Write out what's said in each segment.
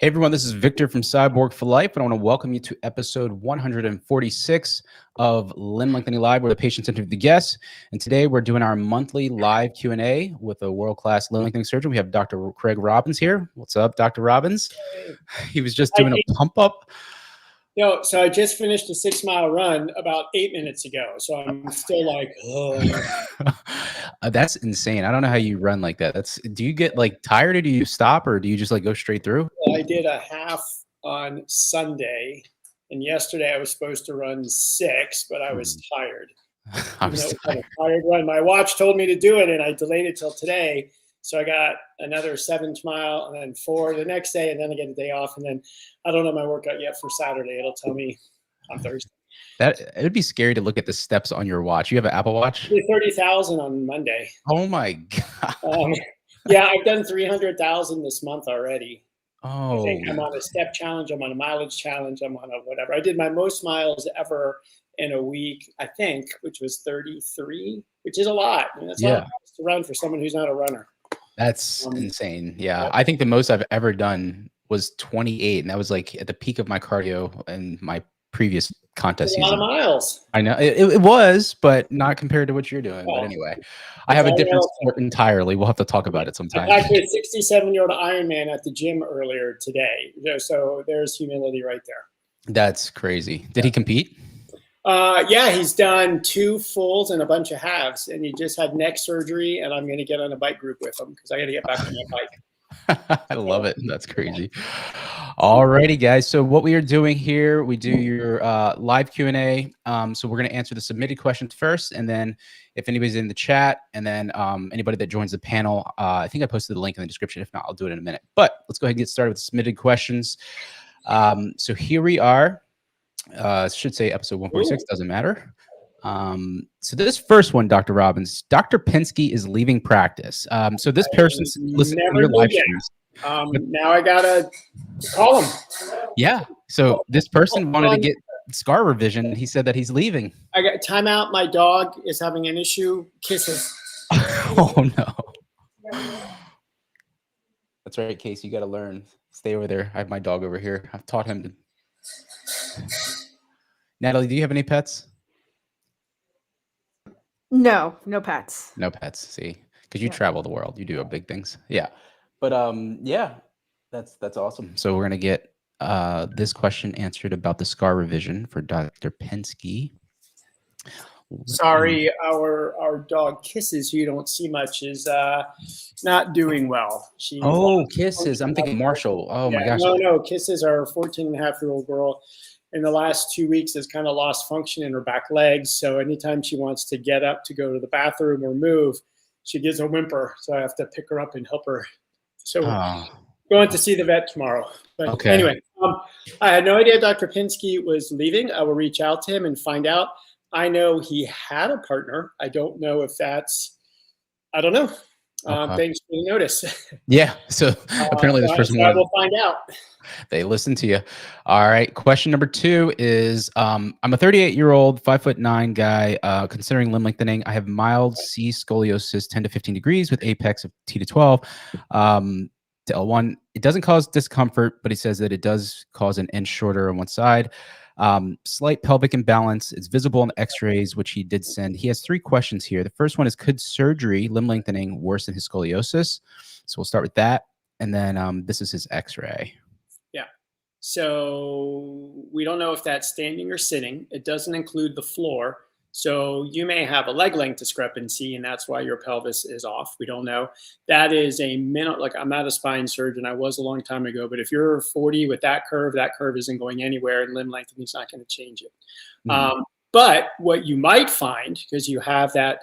Hey everyone, this is Victor from Cyborg for Life, and I want to welcome you to episode 146 of Limb Lengthening Live, where the patients interview the guests. And today we're doing our monthly live Q&A with a world-class limb lengthening surgeon. We have Dr. Craig Robbins here. What's up, Dr. Robbins? He was just doing a pump up. So I just finished a 6-mile run about 8 minutes ago. So I'm still like, oh. That's insane. I don't know how you run like that. Do you get like tired, or do you stop, or do you just like go straight through? I did a half on Sunday, and yesterday I was supposed to run 6, but I was tired. I was tired. Tired run. My watch told me to do it, and I delayed it till today. So I got another 7th mile, and then 4 the next day, and then I get a day off, and then I don't know my workout yet for Saturday. It'll tell me on Thursday. It would be scary to look at the steps on your watch. You have an Apple Watch? 30,000 on Monday. Oh my God. Yeah, I've done 300,000 this month already. Oh, I think I'm on a step challenge. I'm on a mileage challenge. I'm on a whatever. I did my most miles ever in a week, I think, which was 33, which is a lot. I mean, that's a lot of miles to run for someone who's not a runner. That's insane. Yeah. I think the most I've ever done was 28. And that was like at the peak of my cardio in my previous contest season. A lot of miles. I know it was, but not compared to what you're doing. But anyway, I have a different sport entirely. We'll have to talk about it sometime. I did a 67-year-old Ironman at the gym earlier today. So there's humility right there. That's crazy. Did he compete? Yeah, he's done 2 fulls and a bunch of halves, and he just had neck surgery, and I'm going to get on a bike group with him because I got to get back on my bike. I love it. That's crazy. Alrighty, guys. So what we are doing here, we do your live Q&A. So we're going to answer the submitted questions first, and then if anybody's in the chat, and then anybody that joins the panel, I think I posted the link in the description. If not, I'll do it in a minute. But let's go ahead and get started with the submitted questions. So here we are. Should say episode 146, doesn't matter. So this first one, Dr. Robbins, Dr. Penske is leaving practice. So this person's listening to your live streams. Now I gotta call him. Yeah. So this person wanted to get scar revision. He said that he's leaving. I got timeout. My dog is having an issue. Kisses. Oh no. That's right, Casey. You got to learn. Stay over there. I have my dog over here. I've taught him to. Natalie, do you have any pets? No pets. No pets. See, because you travel the world, you do big things. Yeah, but yeah, that's awesome. So we're gonna get this question answered about the scar revision for Dr. Penske. Sorry, our dog Kisses, who you don't see much, is not doing well. Kisses. I'm thinking Marshall. Oh my gosh. No. Kisses, our 14-and-a-half-year-old girl, in the last 2 weeks has kind of lost function in her back legs. So anytime she wants to get up to go to the bathroom or move, she gives a whimper. So I have to pick her up and help her. So going to see the vet tomorrow. But anyway, I had no idea Dr. Penske was leaving. I will reach out to him and find out. I know he had a partner. I don't know if that's, I don't know. Thanks for the notice. Yeah. So apparently this person I will find out. They listen to you. All right. Question number 2 is, I'm a 38-year-old, 5'9" guy, considering limb lengthening. I have mild C scoliosis, 10 to 15 degrees with apex of T to 12 to L1. It doesn't cause discomfort, but he says that it does cause an inch shorter on one side. Slight pelvic imbalance. It's visible in x-rays, which he did send. He has 3 questions here. The first one is, could surgery, limb lengthening, worsen his scoliosis? So we'll start with that. And then this is his x-ray. Yeah. So we don't know if that's standing or sitting. It doesn't include the floor. So you may have a leg length discrepancy, and that's why your pelvis is off. We don't know. That is a minute. Like, I'm not a spine surgeon. I was a long time ago. But if you're 40 with that curve isn't going anywhere, and limb lengthening is not going to change it. But what you might find, because you have that,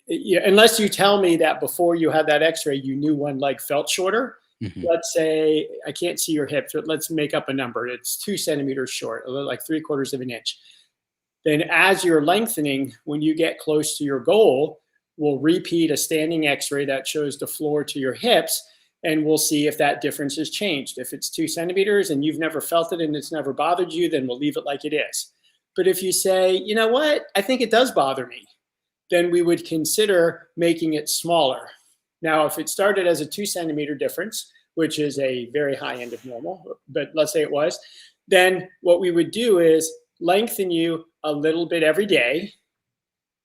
unless you tell me that before you had that x-ray, you knew one leg felt shorter. Let's say, I can't see your hip. So let's make up a number. It's 2 centimeters short, like 3/4 of an inch. Then as you're lengthening, when you get close to your goal, we'll repeat a standing x-ray that shows the floor to your hips, and we'll see if that difference has changed. If it's 2 centimeters and you've never felt it and it's never bothered you, then we'll leave it like it is. But if you say, you know what, I think it does bother me, then we would consider making it smaller. Now, if it started as a 2 centimeter difference, which is a very high end of normal, but let's say it was, then what we would do is lengthen you a little bit every day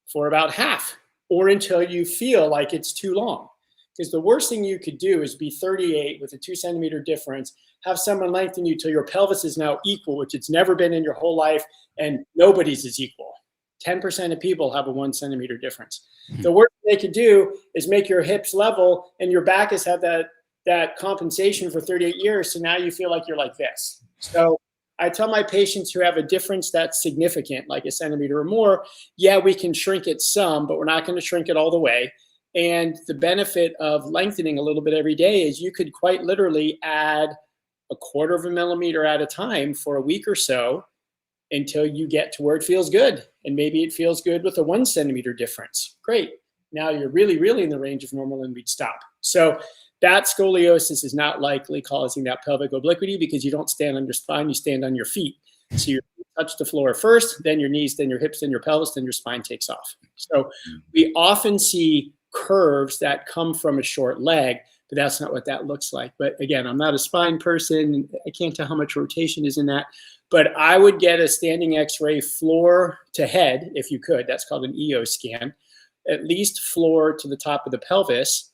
for about half, or until you feel like it's too long. Because the worst thing you could do is be 38 with a 2 centimeter difference, have someone lengthen you till your pelvis is now equal, which it's never been in your whole life, and nobody's is equal. 10% of people have a 1 centimeter difference. The worst they could do is make your hips level, and your back has had that compensation for 38 years, so now you feel like you're like this. So I tell my patients who have a difference that's significant, like a centimeter or more, yeah, we can shrink it some, but we're not going to shrink it all the way. And the benefit of lengthening a little bit every day is you could quite literally add 1/4 of a millimeter at a time for a week or so until you get to where it feels good. And maybe it feels good with a 1 centimeter difference. Great. Now you're really, really in the range of normal, and we'd stop. So that scoliosis is not likely causing that pelvic obliquity because you don't stand on your spine, you stand on your feet. So you touch the floor first, then your knees, then your hips, then your pelvis, then your spine takes off. So we often see curves that come from a short leg, but that's not what that looks like. But again, I'm not a spine person. I can't tell how much rotation is in that. But I would get a standing x-ray floor to head, if you could. That's called an EO scan. At least floor to the top of the pelvis.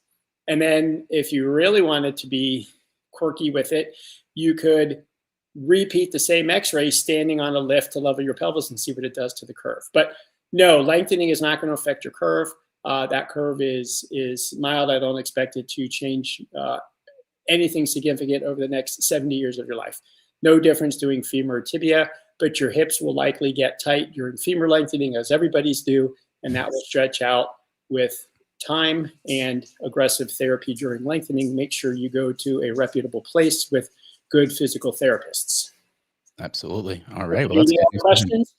And then if you really wanted to be quirky with it, you could repeat the same x-ray standing on a lift to level your pelvis and see what it does to the curve. But no, lengthening is not going to affect your curve. That curve is mild. I don't expect it to change anything significant over the next 70 years of your life. No difference doing femur or tibia, but your hips will likely get tight during femur lengthening, as everybody's do, and that will stretch out with time and aggressive therapy during lengthening. Make sure you go to a reputable place with good physical therapists. Absolutely. All right. Well, that's Any other questions?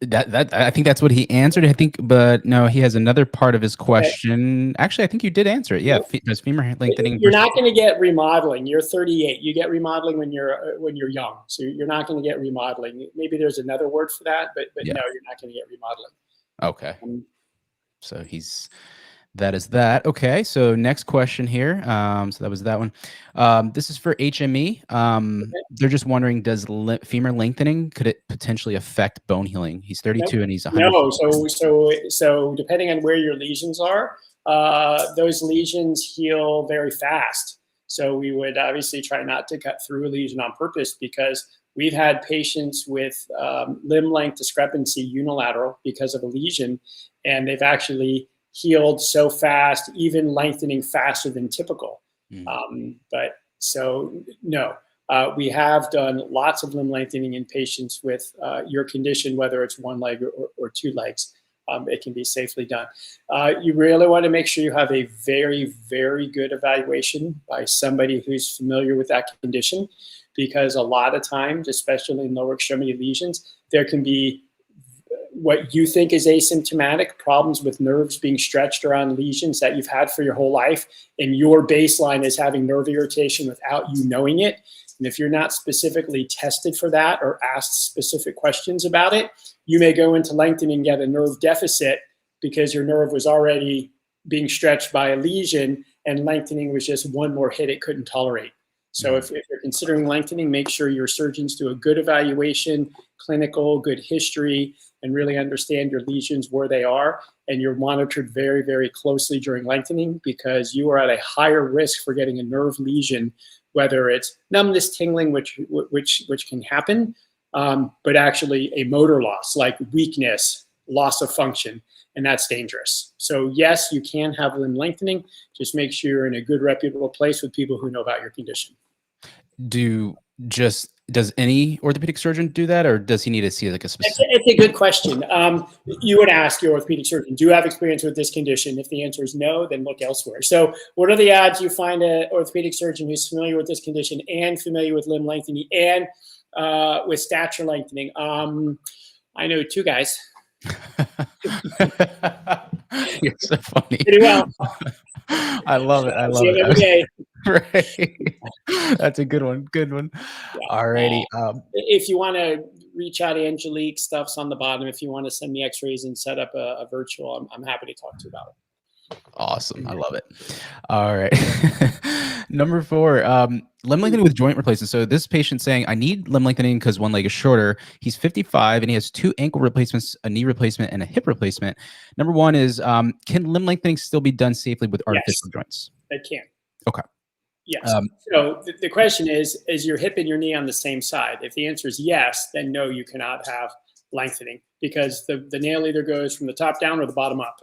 That I think that's what he answered. I think, but no, he has another part of his question. Actually, I think you did answer it. Yeah, does femur lengthening? You're not going to get remodeling. You're 38. You get remodeling when you're young. So you're not going to get remodeling. Maybe there's another word for that, but yeah. No, you're not going to get remodeling. Okay. So that is that. Okay. So next question here. So that was that one. This is for HME. They're just wondering, does femur lengthening, could it potentially affect bone healing? He's 32 and he's 100. No. So depending on where your lesions are, those lesions heal very fast. So we would obviously try not to cut through a lesion on purpose, because we've had patients with limb length discrepancy unilateral because of a lesion, and they've actually healed so fast, even lengthening faster than typical. But so no, we have done lots of limb lengthening in patients with your condition, whether it's one leg or 2 legs. It can be safely done. You really want to make sure you have a very, very good evaluation by somebody who's familiar with that condition, because a lot of times, especially in lower extremity lesions, there can be what you think is asymptomatic problems with nerves being stretched around lesions that you've had for your whole life, and your baseline is having nerve irritation without you knowing it. And if you're not specifically tested for that or asked specific questions about it, you may go into lengthening and get a nerve deficit because your nerve was already being stretched by a lesion, and lengthening was just one more hit it couldn't tolerate. So if you're considering lengthening, make sure your surgeons do a good evaluation, clinical, good history, and really understand your lesions, where they are, and you're monitored very, very closely during lengthening, because you are at a higher risk for getting a nerve lesion, whether it's numbness, tingling, which can happen, but actually a motor loss like weakness, loss of function, and that's dangerous. So yes, you can have limb lengthening. Just make sure you're in a good, reputable place with people who know about your condition. Does any orthopedic surgeon do that, or does he need to see like a specific? It's a good question. You would ask your orthopedic surgeon, do you have experience with this condition? If the answer is no, then look elsewhere. So what are the odds you find an orthopedic surgeon who's familiar with this condition and familiar with limb lengthening and with stature lengthening? I know 2 guys. You're so funny. Pretty well. I love it. I love it. Every day. Right. That's a good one. Good one. Yeah. Alrighty. If you want to reach out to Angelique, stuff's on the bottom. If you want to send me x-rays and set up a virtual, I'm happy to talk to you about it. Awesome. I love it. All right. Number 4, limb lengthening with joint replacement. So this patient's saying, I need limb lengthening because one leg is shorter. He's 55 and he has 2 ankle replacements, a knee replacement, and a hip replacement. Number 1 is, can limb lengthening still be done safely with artificial joints? It can. Okay. Yes. So the question is your hip and your knee on the same side? If the answer is yes, then no, you cannot have lengthening because the nail either goes from the top down or the bottom up.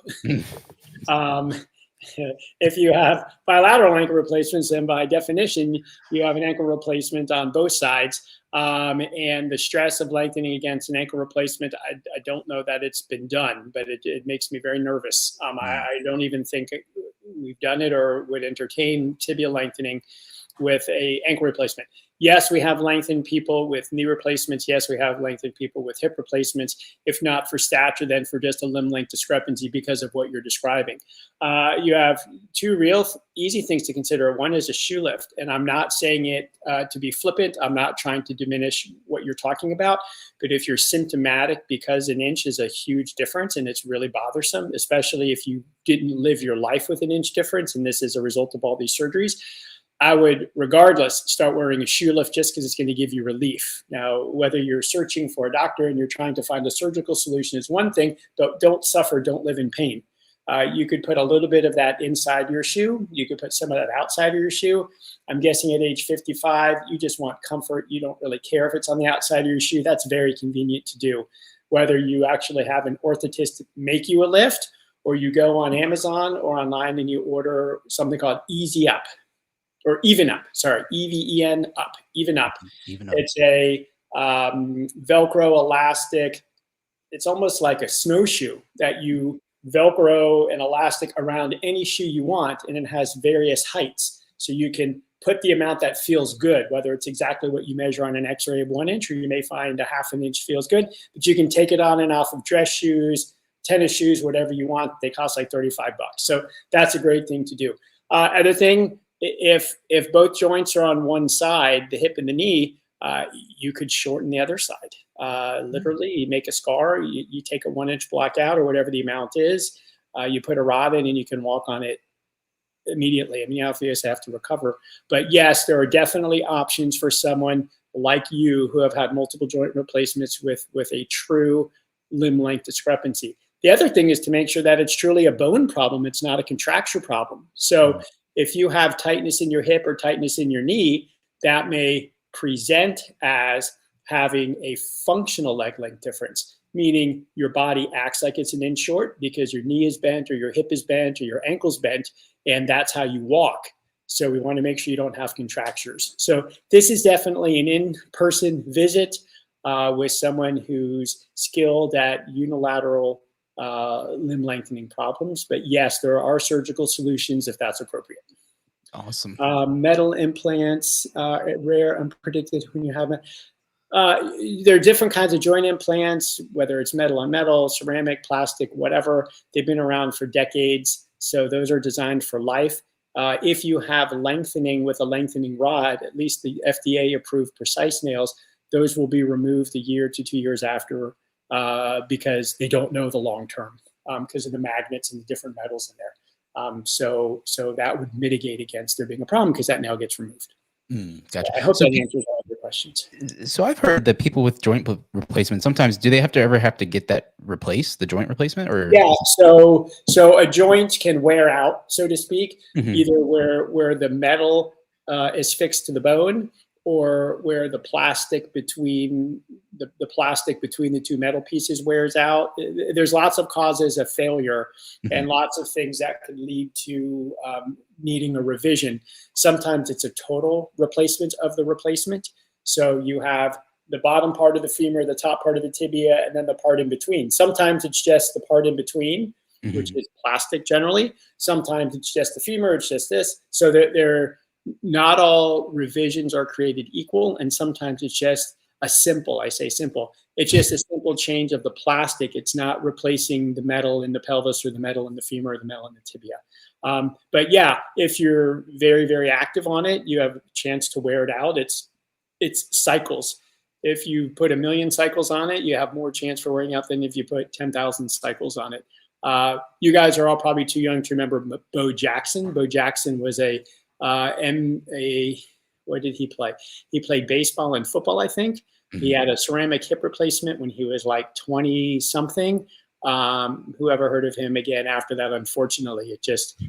If you have bilateral ankle replacements, then by definition, you have an ankle replacement on both sides. And the stress of lengthening against an ankle replacement, I don't know that it's been done, but it makes me very nervous. I don't even think we've done it or would entertain tibia lengthening with a ankle replacement. Yes, we have lengthened people with knee replacements. Yes, we have lengthened people with hip replacements. If not for stature, then for just a limb length discrepancy because of what you're describing. You have 2 real easy things to consider. One is a shoe lift, and I'm not saying it to be flippant. I'm not trying to diminish what you're talking about, but if you're symptomatic because an inch is a huge difference and it's really bothersome, especially if you didn't live your life with an inch difference and this is a result of all these surgeries, I would, regardless, start wearing a shoe lift just because it's going to give you relief. Now, whether you're searching for a doctor and you're trying to find a surgical solution is one thing, but don't suffer, don't live in pain. You could put a little bit of that inside your shoe. You could put some of that outside of your shoe. I'm guessing at age 55, you just want comfort. You don't really care if it's on the outside of your shoe. That's very convenient to do. Whether you actually have an orthotist make you a lift or you go on Amazon or online and you order something called Easy Up. Or Even Up, sorry, EVEN Up, Even Up. Even Up. It's a Velcro elastic. It's almost like a snowshoe that you Velcro an elastic around any shoe you want, and it has various heights. So you can put the amount that feels good, whether it's exactly what you measure on an x-ray of 1 inch, or you may find a ½ an inch feels good, but you can take it on and off of dress shoes, tennis shoes, whatever you want. They cost like 35 bucks. So that's a great thing to do. Other thing, if both joints are on one side, the hip and the knee, you could shorten the other side. Literally, you make a scar, you take a 1 inch block out or whatever the amount is, you put a rod in and you can walk on it immediately. I mean, you obviously have to recover. But yes, there are definitely options for someone like you who have had multiple joint replacements with a true limb length discrepancy. The other thing is to make sure that it's truly a bone problem. It's not a contracture problem. So if you have tightness in your hip or tightness in your knee, that may present as having a functional leg length difference, meaning your body acts like it's an inch short because your knee is bent or your hip is bent or your ankle's bent, and that's how you walk. So we want to make sure you don't have contractures. So this is definitely an in-person visit with someone who's skilled at unilateral limb lengthening problems. But yes, there are surgical solutions if that's appropriate. Awesome. Metal implants, rare, unpredicted when you have it. There are different kinds of joint implants, whether it's metal on metal, ceramic, plastic, whatever. They've been around for decades. So those are designed for life. If you have lengthening with a lengthening rod, at least the FDA approved precise nails, those will be removed a year to 2 years after because they don't know the long term because of the magnets and the different metals in there. So that would mitigate against there being a problem because that nail gets removed. Gotcha. I hope that answers all of your questions. So I've heard that people with joint replacement, sometimes do they ever have to get that replaced, the joint replacement? Or yeah, so a joint can wear out, so to speak, either where the metal is fixed to the bone or where the plastic between the two metal pieces wears out. There's lots of causes of failure and lots of things that could lead to needing a revision. Sometimes it's a total replacement of the replacement. So you have the bottom part of the femur, the top part of the tibia, and then the part in between. Sometimes it's just the part in between, which is plastic generally. Sometimes it's just the femur, it's just this. So they're not all revisions are created equal, and sometimes it's just a simple, I say simple, it's just a simple change of the plastic. It's not replacing the metal in the pelvis or the metal in the femur or the metal in the tibia. But yeah, if you're very, very active on it, you have a chance to wear it out. It's cycles. If you put 1 million cycles on it, you have more chance for wearing out than if you put 10,000 cycles on it. You guys are all probably too young to remember Bo Jackson. Bo Jackson was a What did he play? He played baseball and football, I think. He had a ceramic hip replacement when he was like 20 something. Whoever heard of him again after that? Unfortunately, it just,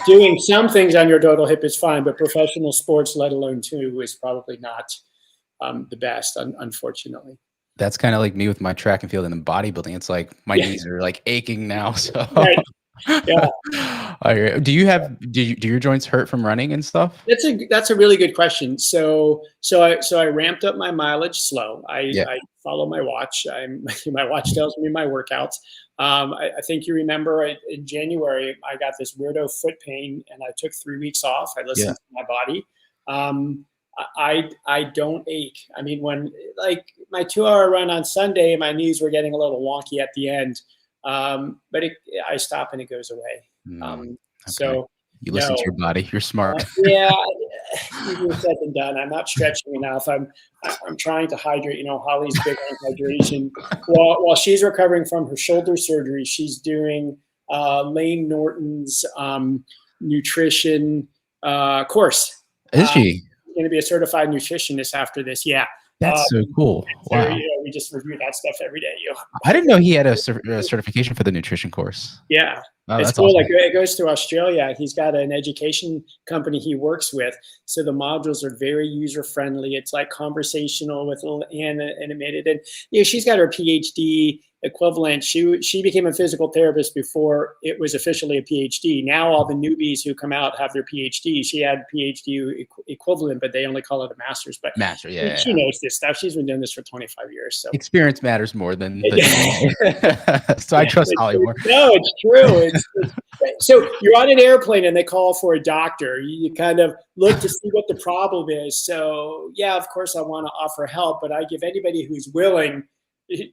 doing some things on your total hip is fine, but professional sports, let alone two, is probably not the best, unfortunately. That's kind of like me with my track and field and then bodybuilding. It's like my knees are like aching now. So Right. Yeah. Do your joints hurt from running and stuff? That's a really good question. So I ramped up my mileage slow. I follow my watch. My watch tells me my workouts. I think you remember in January I got this weirdo foot pain and I took 3 weeks off. I listened to my body. I don't ache. I mean, when like my 2-hour run on Sunday, my knees were getting a little wonky at the end. But I stop and it goes away. Okay. So you listen to your body. You're smart. Yeah, easier said than done. I'm not stretching enough. I'm trying to hydrate. Holly's big on hydration. While she's recovering from her shoulder surgery, she's doing Lane Norton's nutrition course. Is she? She's going to be a certified nutritionist after this. Yeah. That's so cool. Wow. So, we just review that stuff every day. I didn't know he had a certification for the nutrition course. Yeah. Oh, it's that's cool. awesome. Like it goes to Australia. He's got an education company he works with. So the modules are very user friendly. It's like conversational with little animated. And she's got her PhD equivalent. She became a physical therapist before it was officially a PhD. Now all the newbies who come out have their PhD. She had PhD equivalent, but they only call it a master's. But master, she knows this stuff. She's been doing this for 25 years. So experience matters more than so I trust Holly more. No, it's true. So you're on an airplane and they call for a doctor. You kind of look to see what the problem is. So yeah, of course I want to offer help, but I give anybody who's willing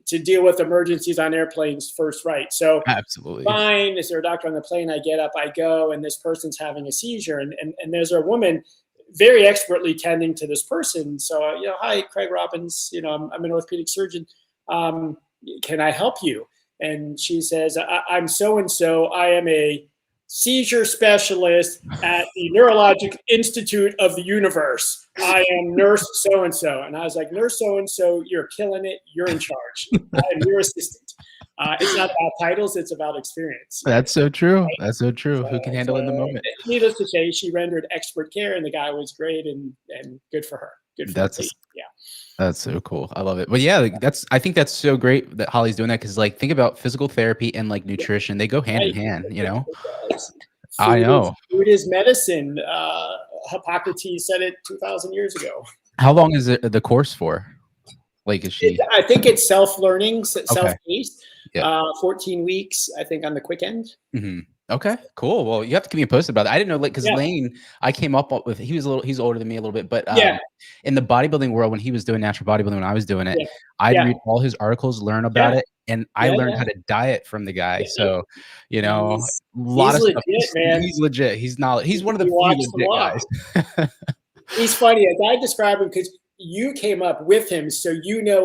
to deal with emergencies on airplanes first right. So absolutely fine. Is there a doctor on the plane? I get up, I go, and this person's having a seizure. And there's a woman very expertly tending to this person. So, hi, Craig Robbins, I'm an orthopedic surgeon. Can I help you? And she says, I'm so-and-so. I am a seizure specialist at the Neurologic Institute of the Universe. I am nurse so-and-so. And I was like, nurse so-and-so, you're killing it. You're in charge. I'm your assistant. It's not about titles. It's about experience. That's so true. Right? That's so true. Who can handle it in the moment? Needless to say, she rendered expert care and the guy was great and good for her. Good for her. Yeah. That's so cool. I love it. But yeah, I think that's so great that Holly's doing that because think about physical therapy and nutrition. They go hand in hand, I know. Food is medicine. Hippocrates said it 2,000 years ago. How long is the course for? Is she? I think it's self-learning, self-paced. Yeah. 14 weeks, I think, on the quick end. Mm-hmm. Okay, cool. Well, you have to keep me posted about that. I didn't know, because Lane, I came up with, he's older than me a little bit, but in the bodybuilding world, when he was doing natural bodybuilding, when I was doing it, I'd read all his articles, learn about it, and I learned how to diet from the guy. So, a lot of stuff. Man. He's legit. He's one of the few legit guys. He's funny. As I describe him, because you came up with him, so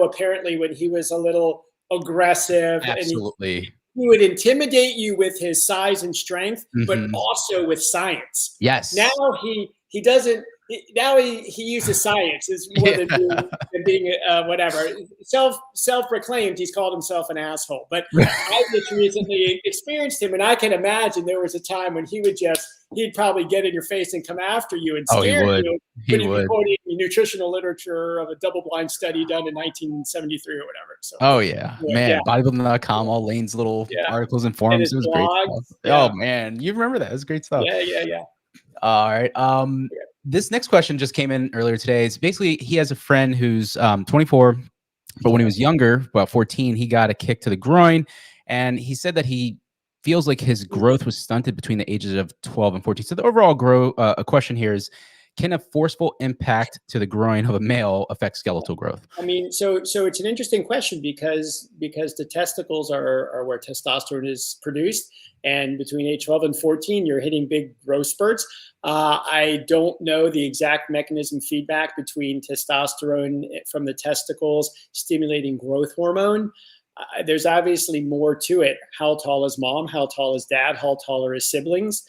apparently when he was a little aggressive, absolutely. And he would intimidate you with his size and strength, but also with science. Yes. Now he doesn't. Now he uses science as more than being whatever. Self-proclaimed, he's called himself an asshole. But I just recently experienced him, and I can imagine there was a time when he'd probably get in your face and come after you and scare you. He would. Quoting nutritional literature of a double-blind study done in 1973 or whatever. So, bodybuilding.com, all Lane's little articles and forums. It was great stuff. Oh man, you remember that? It was great stuff. Yeah. All right. This next question just came in earlier today. It's basically, he has a friend who's 24, but when he was younger, about 14, he got a kick to the groin, and he said that he feels like his growth was stunted between the ages of 12 and 14. So the overall question here is, can a forceful impact to the groin of a male affect skeletal growth? I mean, so it's an interesting question because the testicles are where testosterone is produced, and between age 12 and 14, you're hitting big growth spurts. I don't know the exact mechanism feedback between testosterone from the testicles stimulating growth hormone. There's obviously more to it. How tall is mom? How tall is dad? How tall are his siblings?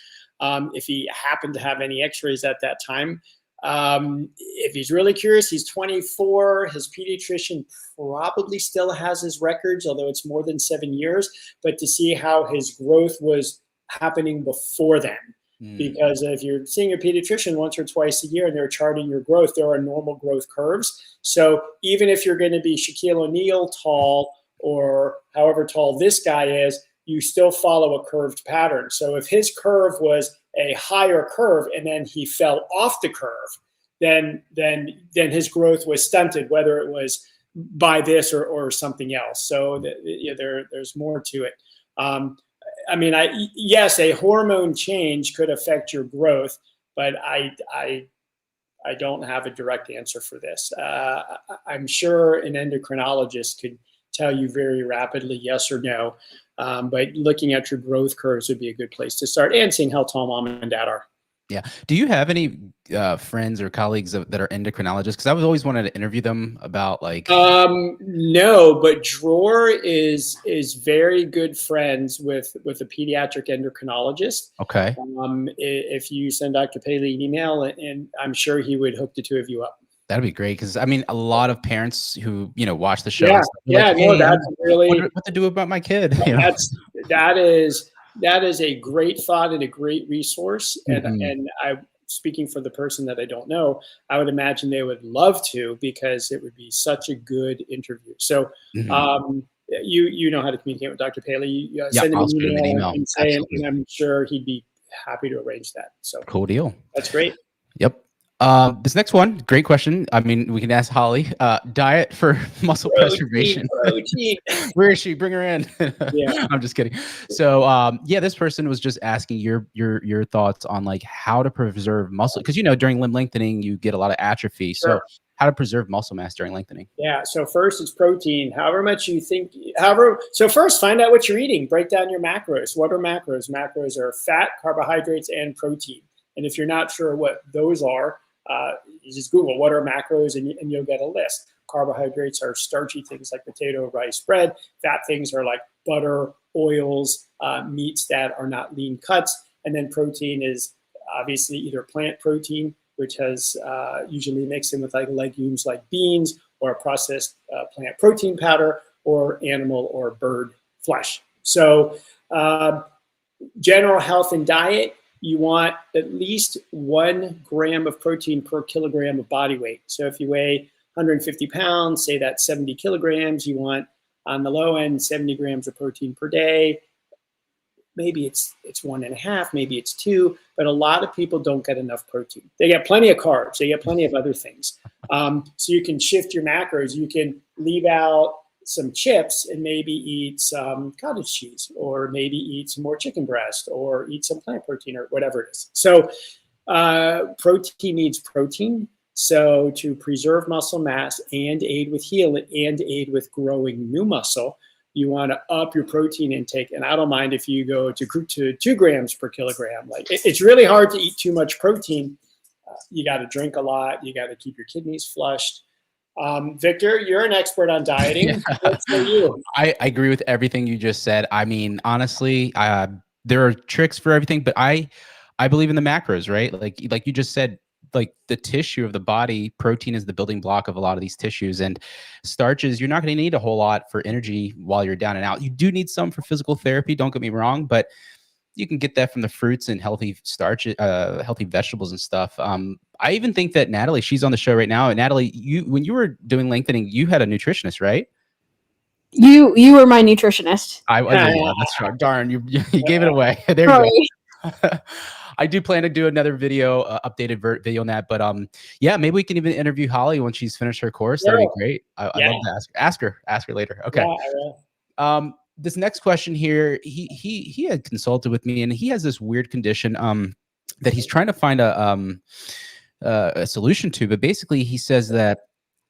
if he happened to have any x-rays at that time. If he's really curious, he's 24. His pediatrician probably still has his records, although it's more than 7 years, but to see how his growth was happening before then. Because if you're seeing your pediatrician once or twice a year and they're charting your growth, there are normal growth curves. So even if you're going to be Shaquille O'Neal tall or however tall this guy is, you still follow a curved pattern. So if his curve was a higher curve and then he fell off the curve, then his growth was stunted, whether it was by this or something else. So there's more to it. I mean, yes, a hormone change could affect your growth, but I don't have a direct answer for this. I'm sure an endocrinologist could tell you very rapidly yes or no, but looking at your growth curves would be a good place to start, and seeing how tall mom and dad are. Yeah. Do you have any friends or colleagues that are endocrinologists? Because I was always wanted to interview them about like. No, but Dror is very good friends with a pediatric endocrinologist. Okay. If you send Dr. Paley an email, and I'm sure he would hook the two of you up. That'd be great, because I mean, a lot of parents who watch the show. Yeah, like, hey, no, that's really what to do about my kid. That is a great thought and a great resource. And I, speaking for the person that I don't know, I would imagine they would love to, because it would be such a good interview. So you know how to communicate with Dr. Paley. Send him an email and say, and I'm sure he'd be happy to arrange that. So cool deal. That's great. Yep. This next one, great question. I mean, we can ask Holly. Diet for muscle preservation. Protein. Where is she? Bring her in. Yeah. I'm just kidding. So, yeah, this person was just asking your thoughts on like how to preserve muscle, because during limb lengthening you get a lot of atrophy. Sure. So, how to preserve muscle mass during lengthening? Yeah. So first, it's protein. However much you think. So first, find out what you're eating. Break down your macros. What are macros? Macros are fat, carbohydrates, and protein. And if you're not sure what those are, you just Google what are macros, and you'll get a list. Carbohydrates are starchy things like potato, rice, bread. Fat things are like butter, oils, meats that are not lean cuts. And then protein is obviously either plant protein, which has usually mixed in with like legumes like beans, or a processed plant protein powder, or animal or bird flesh. So general health and diet, you want at least 1 gram of protein per kilogram of body weight. So if you weigh 150 pounds, say that's 70 kilograms, you want on the low end 70 grams of protein per day. Maybe it's 1.5, maybe it's 2, but a lot of people don't get enough protein. They get plenty of carbs, they get plenty of other things. So you can shift your macros. You can leave out some chips and maybe eat some cottage cheese, or maybe eat some more chicken breast, or eat some plant protein, or whatever it is. So protein needs protein. So to preserve muscle mass and aid with healing and aid with growing new muscle, you want to up your protein intake. And I don't mind if you go to 2 grams per kilogram. Like it's really hard to eat too much protein. You got to drink a lot. You got to keep your kidneys flushed. Victor, you're an expert on dieting. Yeah. What's for you? I agree with everything you just said. I mean, honestly, there are tricks for everything, but I believe in the macros, right? Like you just said, like the tissue of the body, protein is the building block of a lot of these tissues, and starches, you're not going to need a whole lot for energy while you're down and out. You do need some for physical therapy, don't get me wrong, but you can get that from the fruits and healthy starch, healthy vegetables and stuff. I even think that Natalie, she's on the show right now. And Natalie, when you were doing lengthening, you had a nutritionist, right? You were my nutritionist. That's right. Darn, you gave it away. There you go. I do plan to do another video, updated video on that. But yeah, maybe we can even interview Holly when she's finished her course. That'd be great. I'd love to ask her later. Okay. Yeah, I will. This next question here, he had consulted with me, and he has this weird condition that he's trying to find a solution to. But basically, he says that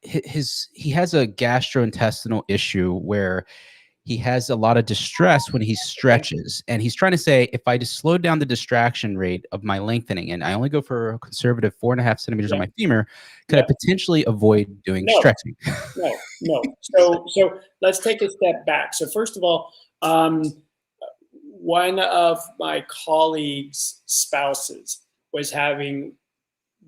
he has a gastrointestinal issue where he has a lot of distress when he stretches, and he's trying to say, if I just slow down the distraction rate of my lengthening, and I only go for a conservative 4.5 centimeters on my femur, could I potentially avoid doing stretching? No. So let's take a step back. So first of all, one of my colleagues' spouses was having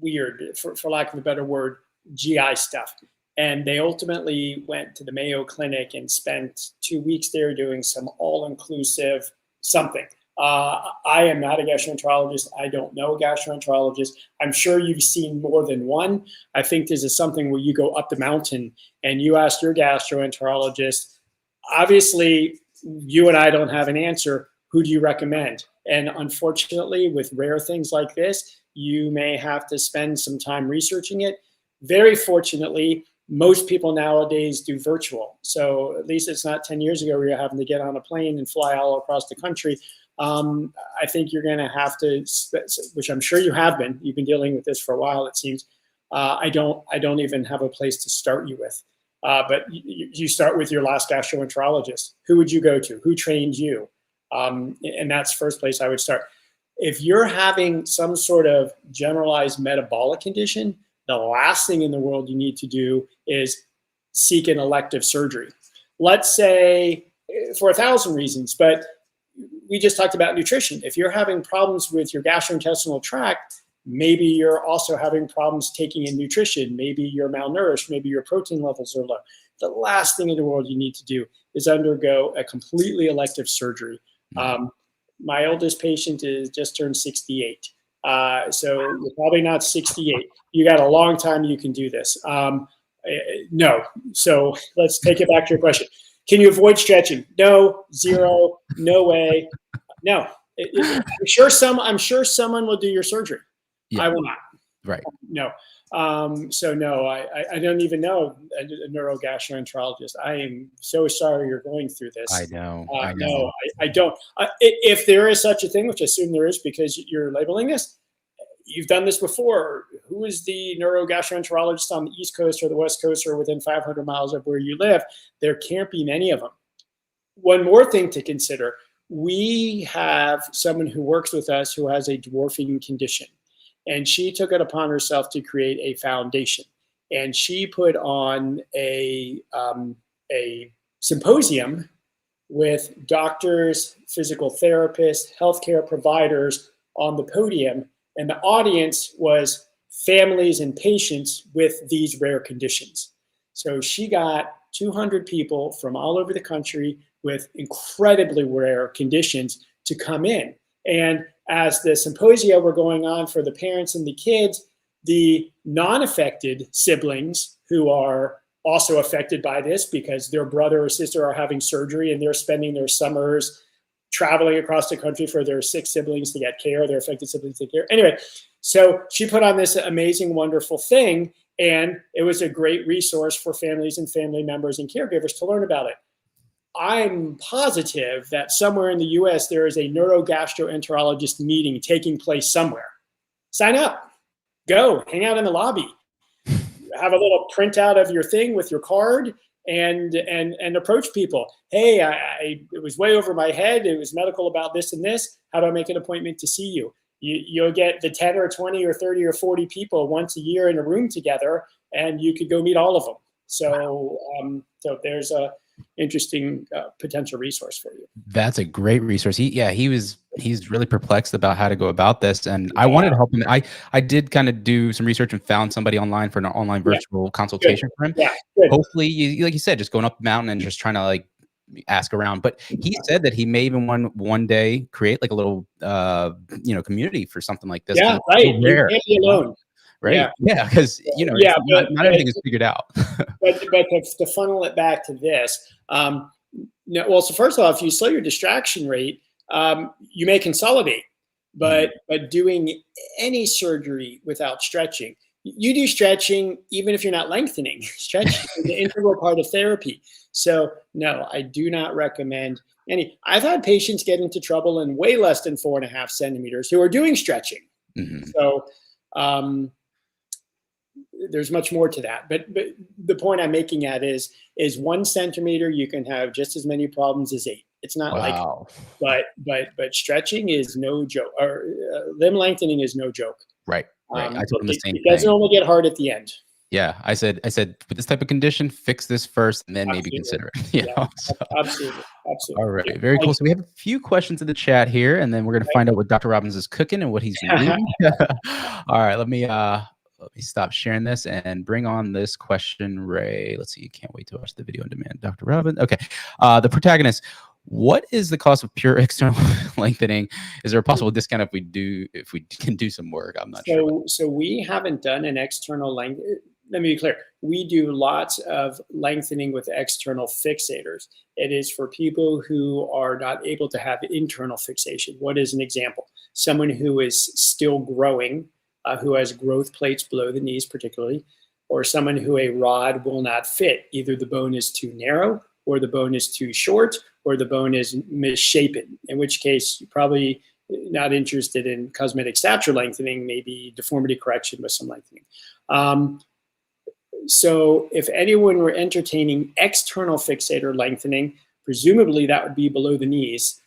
weird, for lack of a better word, GI stuff. And they ultimately went to the Mayo Clinic and spent 2 weeks there doing some all-inclusive something. I am not a gastroenterologist. I don't know a gastroenterologist. I'm sure you've seen more than one. I think this is something where you go up the mountain and you ask your gastroenterologist. Obviously, you and I don't have an answer. Who do you recommend? And unfortunately, with rare things like this, you may have to spend some time researching it. Very fortunately, most people nowadays do virtual. So at least it's not 10 years ago where you're having to get on a plane and fly all across the country. I think you're going to have to, which I'm sure you have been. You've been dealing with this for a while, it seems. I don't even have a place to start you with. But you start with your last gastroenterologist. Who would you go to? Who trained you? And that's first place I would start. If you're having some sort of generalized metabolic condition, the last thing in the world you need to do is seek an elective surgery. Let's say for 1,000 reasons, but we just talked about nutrition. If you're having problems with your gastrointestinal tract, maybe you're also having problems taking in nutrition. Maybe you're malnourished. Maybe your protein levels are low. The last thing in the world you need to do is undergo a completely elective surgery. My oldest patient is just turned 68. So you're probably not 68. You got a long time you can do this. No. So let's take it back to your question. Can you avoid stretching? No, zero, no way. No. I'm sure someone will do your surgery. Yeah. I will not. Right. No. So no, I don't even know a neurogastroenterologist. I am so sorry you're going through this. I know. No, I don't. If there is such a thing, which I assume there is because you're labeling this, you've done this before. Who is the neurogastroenterologist on the East Coast or the West Coast or within 500 miles of where you live? There can't be many of them. One more thing to consider. We have someone who works with us who has a dwarfing condition. And she took it upon herself to create a foundation. And she put on a symposium with doctors, physical therapists, healthcare providers on the podium. And the audience was families and patients with these rare conditions. So she got 200 people from all over the country with incredibly rare conditions to come in. And as the symposia were going on for the parents and the kids, the non-affected siblings who are also affected by this because their brother or sister are having surgery and they're spending their summers traveling across the country for their sick siblings to get care, their affected siblings to get care. Anyway, so she put on this amazing, wonderful thing, and it was a great resource for families and family members and caregivers to learn about it. I'm positive that somewhere in the US, there is a neurogastroenterologist meeting taking place somewhere. Sign up, go, hang out in the lobby, have a little printout of your thing with your card and approach people. Hey, it was way over my head. It was medical about this and this. How do I make an appointment to see you? You'll get the 10 or 20 or 30 or 40 people once a year in a room together, and you could go meet all of them. So, so there's a interesting potential resource for you. That's a great resource. He's really perplexed about how to go about this, and I wanted to help him. I did kind of do some research and found somebody online for an online virtual consultation for him. Yeah, good. Hopefully, like you said, just going up the mountain and just trying to like ask around. But he said that he may even one day create like a little community for something like this. Yeah, right. You can't be alone. Right. Yeah, because not everything is figured out. but to funnel it back to this, well, so first of all, if you slow your distraction rate, you may consolidate. But doing any surgery without stretching, you do stretching even if you're not lengthening. Stretching is the integral part of therapy. So no, I do not recommend any. I've had patients get into trouble in way less than 4.5 centimeters who are doing stretching. Mm-hmm. So there's much more to that. But the point I'm making at is 1 centimeter, you can have just as many problems as 8. It's not but stretching is no joke, or limb lengthening is no joke. Right. I told him the same thing. It doesn't only get hard at the end. Yeah, I said with this type of condition, fix this first, and then maybe Absolutely. consider it. You Yeah, know? So, absolutely. all Absolutely. right, very cool. So we have a few questions in the chat here, and then we're gonna find out what Dr. Robbins is cooking and what he's removing. All right, let me stop sharing this and bring on this question, Ray. Let's see. Can't wait to watch the video on demand, Dr. Robbins. Okay, the protagonist. What is the cost of pure external lengthening? Is there a possible discount if we can do some work? I'm not sure. So we haven't done an external length. Let me be clear. We do lots of lengthening with external fixators. It is for people who are not able to have internal fixation. What is an example? Someone who is still growing, who has growth plates below the knees particularly, or someone who a rod will not fit. Either the bone is too narrow, or the bone is too short, or the bone is misshapen, in which case you're probably not interested in cosmetic stature lengthening, maybe deformity correction with some lengthening. So if anyone were entertaining external fixator lengthening, presumably that would be below the knees,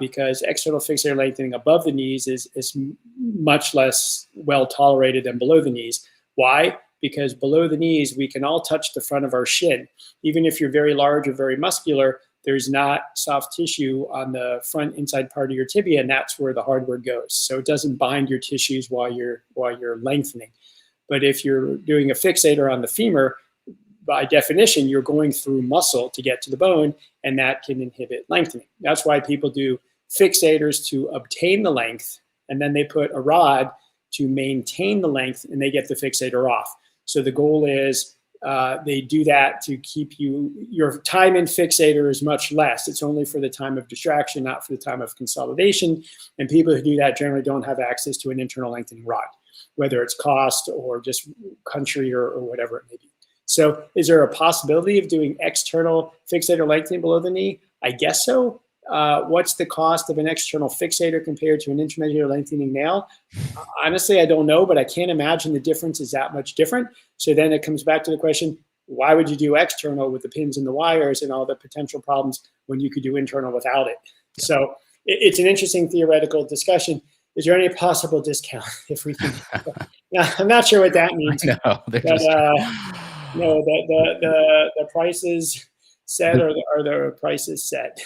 because external fixator lengthening above the knees is much less well tolerated than below the knees. Why? Because below the knees, we can all touch the front of our shin. Even if you're very large or very muscular, there's not soft tissue on the front inside part of your tibia, and that's where the hardware goes. So it doesn't bind your tissues while you're lengthening. But if you're doing a fixator on the femur, by definition, you're going through muscle to get to the bone, and that can inhibit lengthening. That's why people do fixators to obtain the length, and then they put a rod to maintain the length, and they get the fixator off. So the goal is they do that to keep your time in fixator is much less. It's only for the time of distraction, not for the time of consolidation. And people who do that generally don't have access to an internal lengthening rod, whether it's cost or just country or whatever it may be. So is there a possibility of doing external fixator lengthening below the knee? I guess so. What's the cost of an external fixator compared to an intramedullary lengthening nail? Honestly, I don't know, but I can't imagine the difference is that much different. So then it comes back to the question, why would you do external with the pins and the wires and all the potential problems when you could do internal without it? Yeah. So it's an interesting theoretical discussion. Is there any possible discount if we can? Now, I'm not sure what that means. No, but, no, the prices set or the prices set.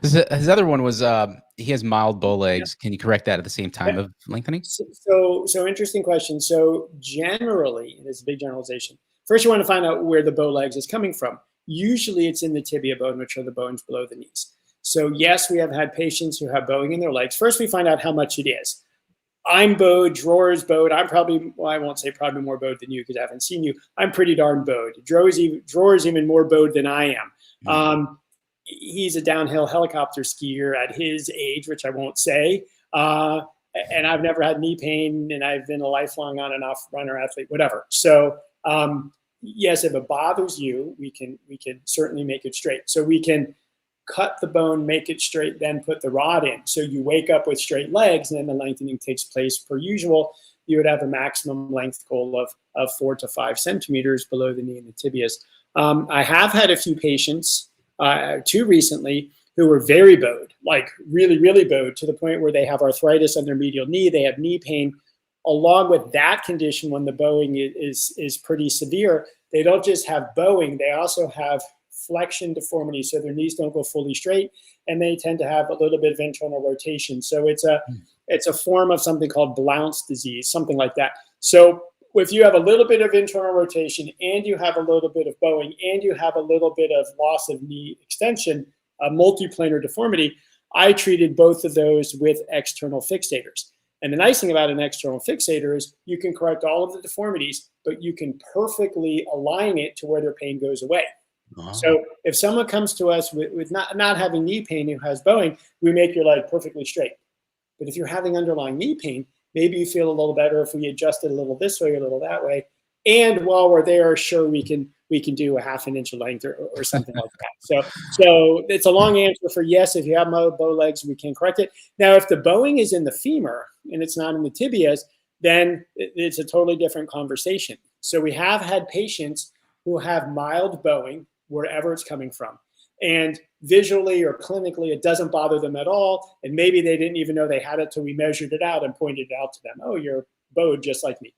His other one was he has mild bow legs. Can you correct that at the same time of lengthening? So interesting question. So generally, and it's a big generalization. First, you want to find out where the bow legs is coming from. Usually, it's in the tibia bone, which are the bones below the knees. So yes, we have had patients who have bowing in their legs. First, we find out how much it is. I'm bowed, Dror's bowed. I'm probably, well, I won't say probably more bowed than you because I haven't seen you. I'm pretty darn bowed. Dror's even more bowed than I am. He's a downhill helicopter skier at his age, which I won't say. And I've never had knee pain, and I've been a lifelong on and off runner, athlete, whatever. So yes, if it bothers you, we can certainly make it straight. So we can cut the bone, make it straight, then put the rod in. So you wake up with straight legs, and then the lengthening takes place per usual. You would have a maximum length goal of 4 to 5 centimeters below the knee and the tibias. I have had a few patients, 2 recently, who were very bowed, like really, really bowed, to the point where they have arthritis on their medial knee, they have knee pain. Along with that condition, when the bowing is pretty severe, they don't just have bowing, they also have flexion deformity, so their knees don't go fully straight, and they tend to have a little bit of internal rotation. So it's a form of something called Blount's disease, something like that. So if you have a little bit of internal rotation, and you have a little bit of bowing, and you have a little bit of loss of knee extension, a multiplanar deformity, I treated both of those with external fixators. And the nice thing about an external fixator is you can correct all of the deformities, but you can perfectly align it to where their pain goes away. Oh. So if someone comes to us with not having knee pain who has bowing, we make your leg perfectly straight. But if you're having underlying knee pain, maybe you feel a little better if we adjust it a little this way or a little that way. And while we're there, sure, we can do a 1/2 inch of length or something like that. So it's a long answer for yes. If you have bow legs, we can correct it. Now, if the bowing is in the femur and it's not in the tibias, then it's a totally different conversation. So we have had patients who have mild bowing wherever it's coming from, and visually or clinically, it doesn't bother them at all. And maybe they didn't even know they had it till we measured it out and pointed it out to them. Oh, you're bowed just like me.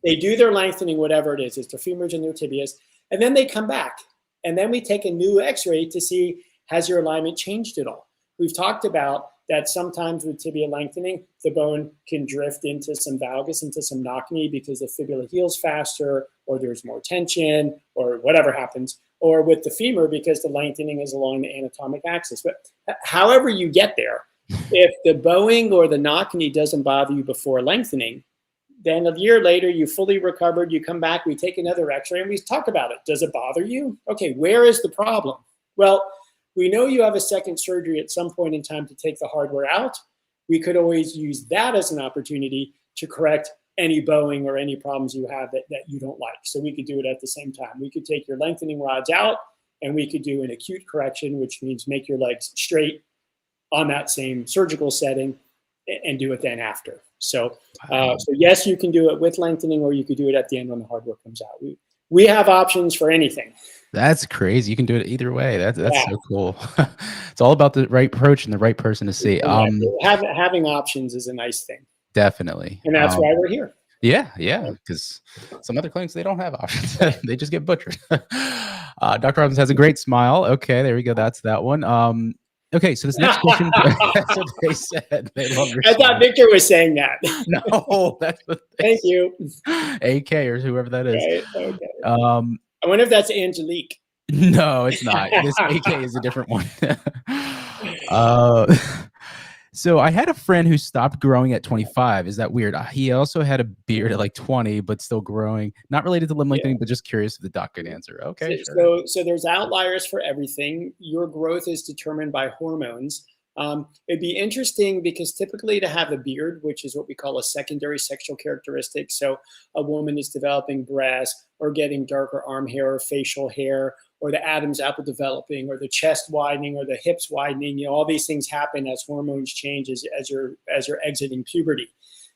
They do their lengthening, whatever it is. It's their femurs and their tibias. And then they come back. And then we take a new x-ray to see, has your alignment changed at all? We've talked about that sometimes with tibia lengthening, the bone can drift into some valgus, into some knock-knee because the fibula heals faster, or there's more tension, or whatever happens. Or with the femur because the lengthening is along the anatomic axis. But however you get there, if the bowing or the knock-knee doesn't bother you before lengthening, then a year later, you fully recovered, you come back, we take another x-ray and we talk about it. Does it bother you? Okay, where is the problem? Well, we know you have a second surgery at some point in time to take the hardware out. We could always use that as an opportunity to correct any bowing or any problems you have that you don't like. So we could do it at the same time. We could take your lengthening rods out and we could do an acute correction, which means make your legs straight on that same surgical setting and do it then after. So, so yes, you can do it with lengthening, or you could do it at the end when the hardware comes out. We have options for anything. That's crazy. You can do it either way. That's so cool. It's all about the right approach and the right person to see. Having options is a nice thing. Definitely. And that's why we're here. Yeah, because some other clinics, they don't have options. They just get butchered. Dr. Robbins has a great smile. Okay, there we go. That's that one. Okay, so this next question, that's what they said. They love your I thought Victor was saying that. No, that's what Thank you. AK or whoever that is. Right, okay. I wonder if that's Angelique. No, it's not. This AK is a different one. So I had a friend who stopped growing at 25. Is that weird? He also had a beard at like 20, but still growing. Not related to limb lengthening, but just curious if the doc could answer. Okay, sure. So there's outliers for everything. Your growth is determined by hormones. It'd be interesting because typically to have a beard, which is what we call a secondary sexual characteristic. So a woman is developing breasts or getting darker arm hair or facial hair, or the Adam's apple developing, or the chest widening, or the hips widening. You know, all these things happen as hormones change as you're exiting puberty.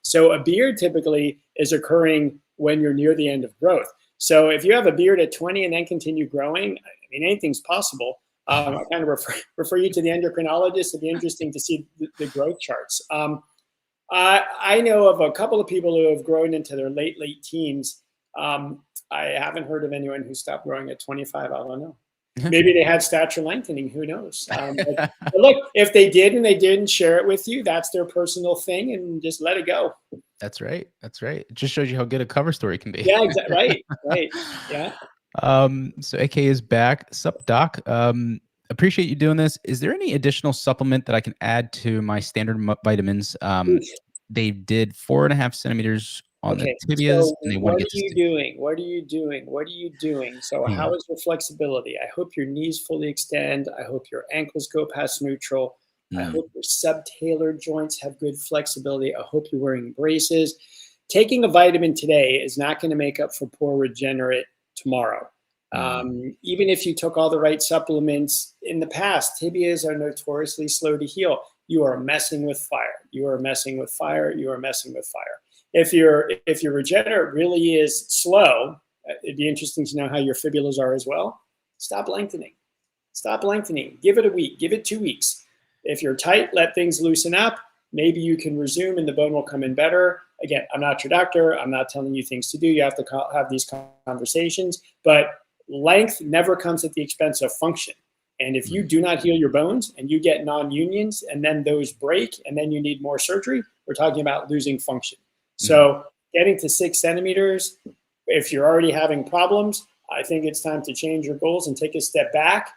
So a beard typically is occurring when you're near the end of growth. So if you have a beard at 20 and then continue growing, I mean, anything's possible. I kind of refer you to the endocrinologist. It'd be interesting to see the growth charts. I know of a couple of people who have grown into their late teens. I haven't heard of anyone who stopped growing at 25. I don't know. Maybe they had stature lengthening. Who knows? But look, if they did and they didn't share it with you, that's their personal thing, and just let it go. That's right. That's right. It just shows you how good a cover story can be. Yeah, exactly. Right. Yeah. So AK is back. Sup, doc? Appreciate you doing this. Is there any additional supplement that I can add to my standard vitamins? They did 4.5 centimeters on the tibias, so and they want to get What are you doing? So how is your flexibility? I hope your knees fully extend. I hope your ankles go past neutral. I hope your subtalar joints have good flexibility. I hope you're wearing braces. Taking a vitamin today is not going to make up for poor regenerate tomorrow. Even if you took all the right supplements in the past, tibias are notoriously slow to heal. You are messing with fire. You are messing with fire. You are messing with fire. If your regenerate really is slow, it'd be interesting to know how your fibulas are as well. Stop lengthening. Stop lengthening. Give it a week. Give it 2 weeks. If you're tight, let things loosen up. Maybe you can resume and the bone will come in better. Again, I'm not your doctor. I'm not telling you things to do. You have to have these conversations. But length never comes at the expense of function. And if you do not heal your bones and you get non-unions and then those break and then you need more surgery, we're talking about losing function. So getting to 6 centimeters, if you're already having problems, I think it's time to change your goals and take a step back.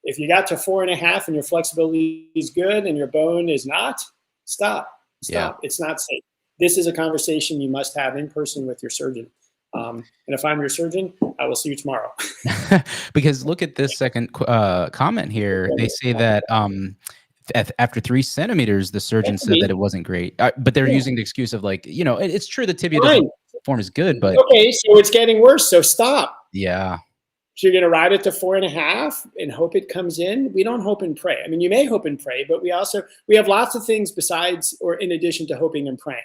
If you got to 4.5 and your flexibility is good and your bone is not, stop. Yeah. It's not safe. This is a conversation you must have in person with your surgeon. And if I'm your surgeon, I will see you tomorrow. Because look at this second comment here. They say that after 3 centimeters, the surgeon said that it wasn't great, but they're using the excuse of like, you know, it's true the tibia doesn't form as good, but okay, so it's getting worse. So stop. Yeah. So you're going to ride it to 4.5 and hope it comes in. We don't hope and pray. I mean, you may hope and pray, but we have lots of things besides or in addition to hoping and praying.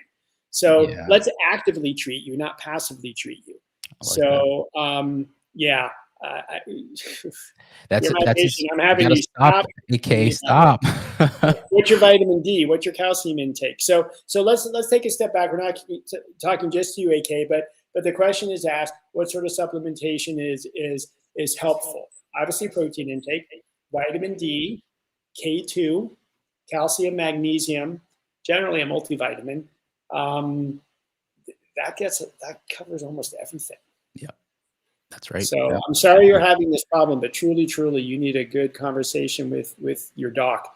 So let's actively treat you, not passively treat you. So, That's you're my that's patient. I'm you having gotta you stop, stop. AK, stop. What's your vitamin D? What's your calcium intake? So let's take a step back. We're not talking just to you, AK, but the question is asked: what sort of supplementation is helpful? Obviously, protein intake, vitamin D, K2, calcium, magnesium, generally a multivitamin. That covers almost everything. Yeah, that's right. So Yeah. I'm sorry you're having this problem, but truly, you need a good conversation with your doc.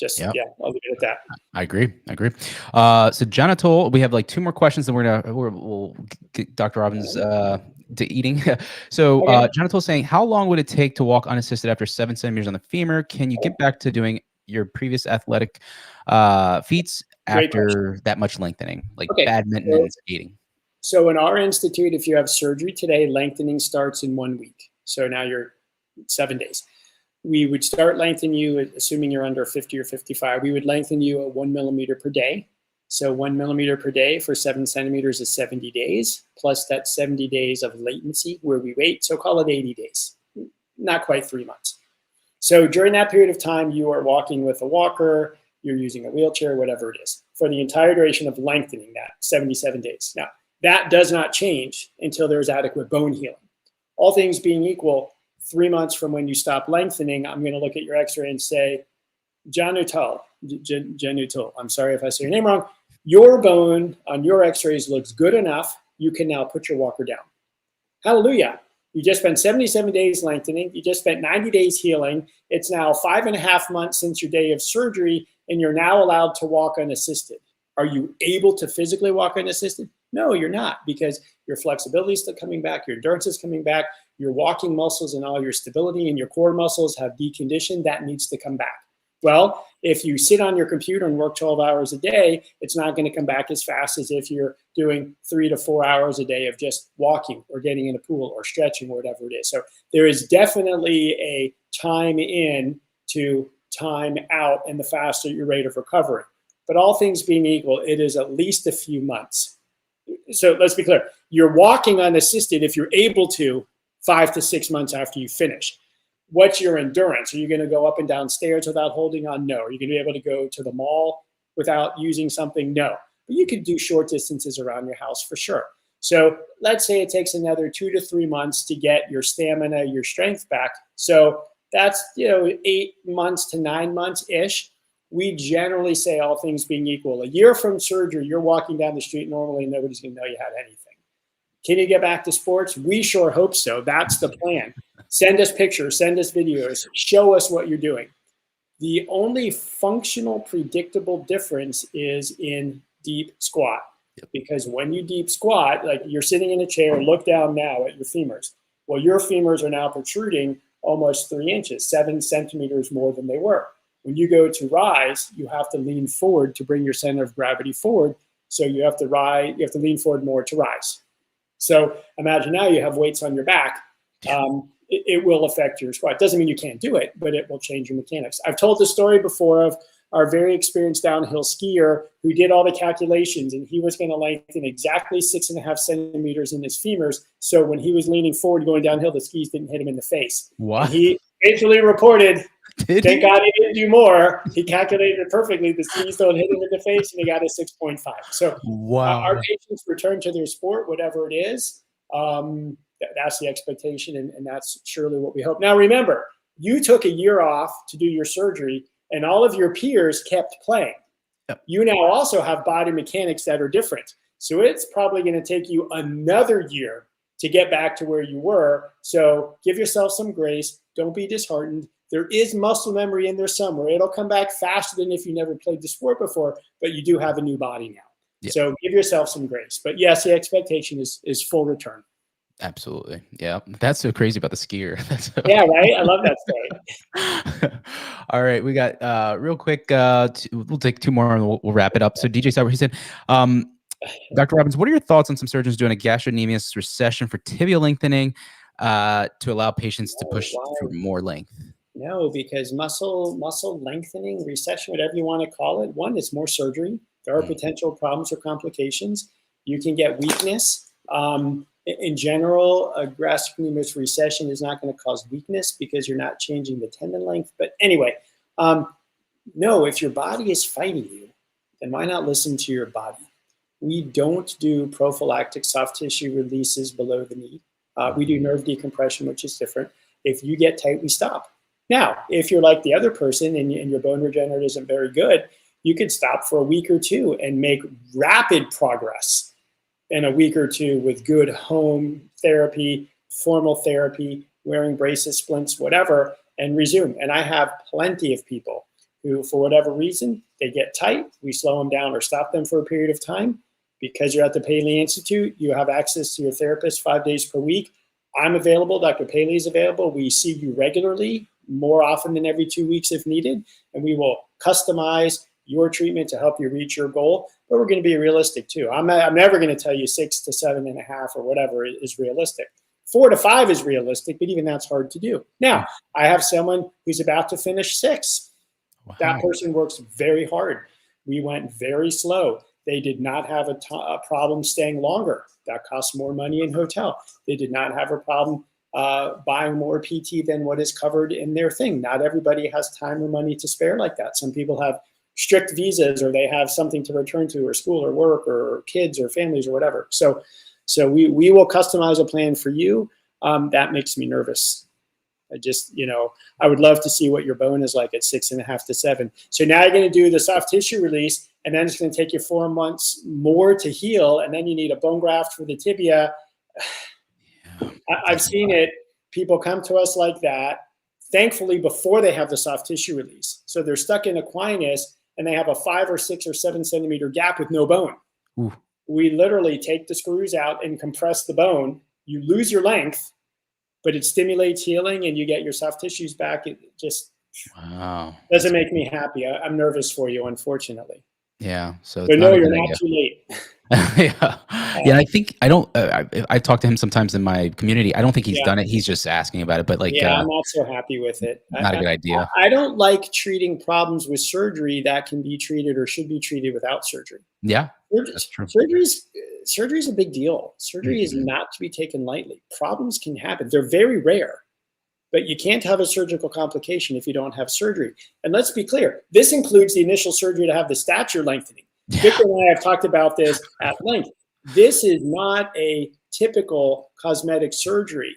Yep. Yeah, I'll leave it at that. I agree. So Jonathan, we have like 2 more questions, and we'll get Dr. Robbins to eating. So Okay. Jonathan saying, how long would it take to walk unassisted after 7 centimeters on the femur? Can you get back to doing your previous athletic feats after that much lengthening, like badminton and skating? So in our institute, if you have surgery today, lengthening starts in 1 week. So now you're 7 days. We would start lengthening you, assuming you're under 50 or 55, we would lengthen you at 1 millimeter per day. So 1 millimeter per day for 7 centimeters is 70 days, plus that 70 days of latency where we wait. So call it 80 days, not quite 3 months. So during that period of time, you are walking with a walker, you're using a wheelchair, whatever it is, for the entire duration of lengthening that 77 days. Now, that does not change until there's adequate bone healing. All things being equal, 3 months from when you stop lengthening, I'm going to look at your x-ray and say, Janutul, I'm sorry if I say your name wrong, your bone on your x-rays looks good enough, you can now put your walker down. Hallelujah. You just spent 77 days lengthening, you just spent 90 days healing, it's now 5.5 months since your day of surgery, and you're now allowed to walk unassisted. Are you able to physically walk unassisted? No, you're not, because your flexibility is still coming back, your endurance is coming back, your walking muscles and all your stability and your core muscles have deconditioned. That needs to come back. Well, if you sit on your computer and work 12 hours a day, it's not going to come back as fast as if you're doing 3 to 4 hours a day of just walking or getting in a pool or stretching or whatever it is. So there is definitely a time in to time out, and the faster your rate of recovery. But all things being equal, it is at least a few months. So let's be clear. You're walking unassisted if you're able to 5 to 6 months after you finish. What's your endurance? Are you going to go up and down stairs without holding on? No. Are you going to be able to go to the mall without using something? No. But you can do short distances around your house for sure. So let's say it takes another 2 to 3 months to get your stamina, your strength back. So that's 8 months to 9 months-ish. We generally say, all things being equal, a year from surgery, you're walking down the street normally and nobody's going to know you had anything. Can you get back to sports? We sure hope so. That's the plan. Send us pictures, send us videos, show us what you're doing. The only functional predictable difference is in deep squat. Because when you deep squat, like you're sitting in a chair, look down now at your femurs. Well, your femurs are now protruding almost 3 inches, 7 centimeters more than they were. When you go to rise, you have to lean forward to bring your center of gravity forward. So you have to lean forward more to rise. So imagine now you have weights on your back. It will affect your squat. Doesn't mean you can't do it, but it will change your mechanics. I've told the story before of our very experienced downhill skier who did all the calculations, and he was going to lengthen exactly 6.5 centimeters in his femurs. So when he was leaning forward going downhill, the skis didn't hit him in the face. What? And he faithfully reported, thank God he didn't do more. He calculated it perfectly. The skis don't hit him in the face, and he got a 6.5. So our patients return to their sport, whatever it is. That's the expectation, and that's surely what we hope. Now, remember, you took a year off to do your surgery, and all of your peers kept playing. Yep. You now also have body mechanics that are different. So it's probably going to take you another year to get back to where you were. So give yourself some grace. Don't be disheartened. There is muscle memory in there somewhere. It'll come back faster than if you never played the sport before, but you do have a new body now. Yep. So give yourself some grace. But yes, the expectation is full return. Absolutely. Yeah. That's so crazy about the skier. Yeah, right? I love that story. All right. We got real quick. We'll take 2 more and we'll wrap it up. So DJ Sauer, he said, Dr. Robbins, what are your thoughts on some surgeons doing a gastrocnemius recession for tibia lengthening to allow patients to push through more length? No, because muscle lengthening, recession, whatever you want to call it, one, it's more surgery. There are potential problems or complications. You can get weakness. In general, a gastrocnemius recession is not going to cause weakness because you're not changing the tendon length. But anyway, no, if your body is fighting you, then why not listen to your body? We don't do prophylactic soft tissue releases below the knee. We do nerve decompression, which is different. If you get tight, we stop. Now, if you're like the other person and your bone regeneration isn't very good, you could stop for a week or two and make rapid progress in a week or two with good home therapy, formal therapy, wearing braces, splints, whatever, and resume. And I have plenty of people who, for whatever reason, they get tight, we slow them down or stop them for a period of time. Because you're at the Paley Institute, you have access to your therapist 5 days per week. I'm available, Dr. Paley is available. We see you regularly, more often than every 2 weeks if needed, and we will customize your treatment to help you reach your goal. But we're going to be realistic too. I'm never going to tell you 6 to 7.5 or whatever is realistic. 4 to 5 is realistic, but even that's hard to do. Now, I have someone who's about to finish 6. Wow. That person works very hard. We went very slow. They did not have a problem staying longer. That costs more money in hotel. They did not have a problem buying more PT than what is covered in their thing. Not everybody has time or money to spare like that. Some people have strict visas, or they have something to return to, or school or work or kids or families or whatever. So we will customize a plan for you. That makes me nervous. I would love to see what your bone is like at 6.5 to 7. So now you're going to do the soft tissue release, and then it's going to take you 4 months more to heal, and then you need a bone graft for the tibia. Yeah, I've seen it. People come to us like that, thankfully, before they have the soft tissue release. So they're stuck in Aquinas, and they have a 5 or 6 or 7 centimeter gap with no bone. Ooh. We literally take the screws out and compress the bone. You lose your length, but it stimulates healing and you get your soft tissues back. It just doesn't make me happy. I'm nervous for you, unfortunately. Yeah. So but no, you're not too late. Yeah. I talk to him sometimes in my community. I don't think he's done it. He's just asking about it. But I'm not so happy with it. Not a good idea. I don't like treating problems with surgery that can be treated or should be treated without surgery. Yeah. That's true. Surgery is a big deal. Surgery is not to be taken lightly. Problems can happen. They're very rare, but you can't have a surgical complication if you don't have surgery. And let's be clear, this includes the initial surgery to have the stature lengthening. Yeah. Victor and I have talked about this at length. This is not a typical cosmetic surgery.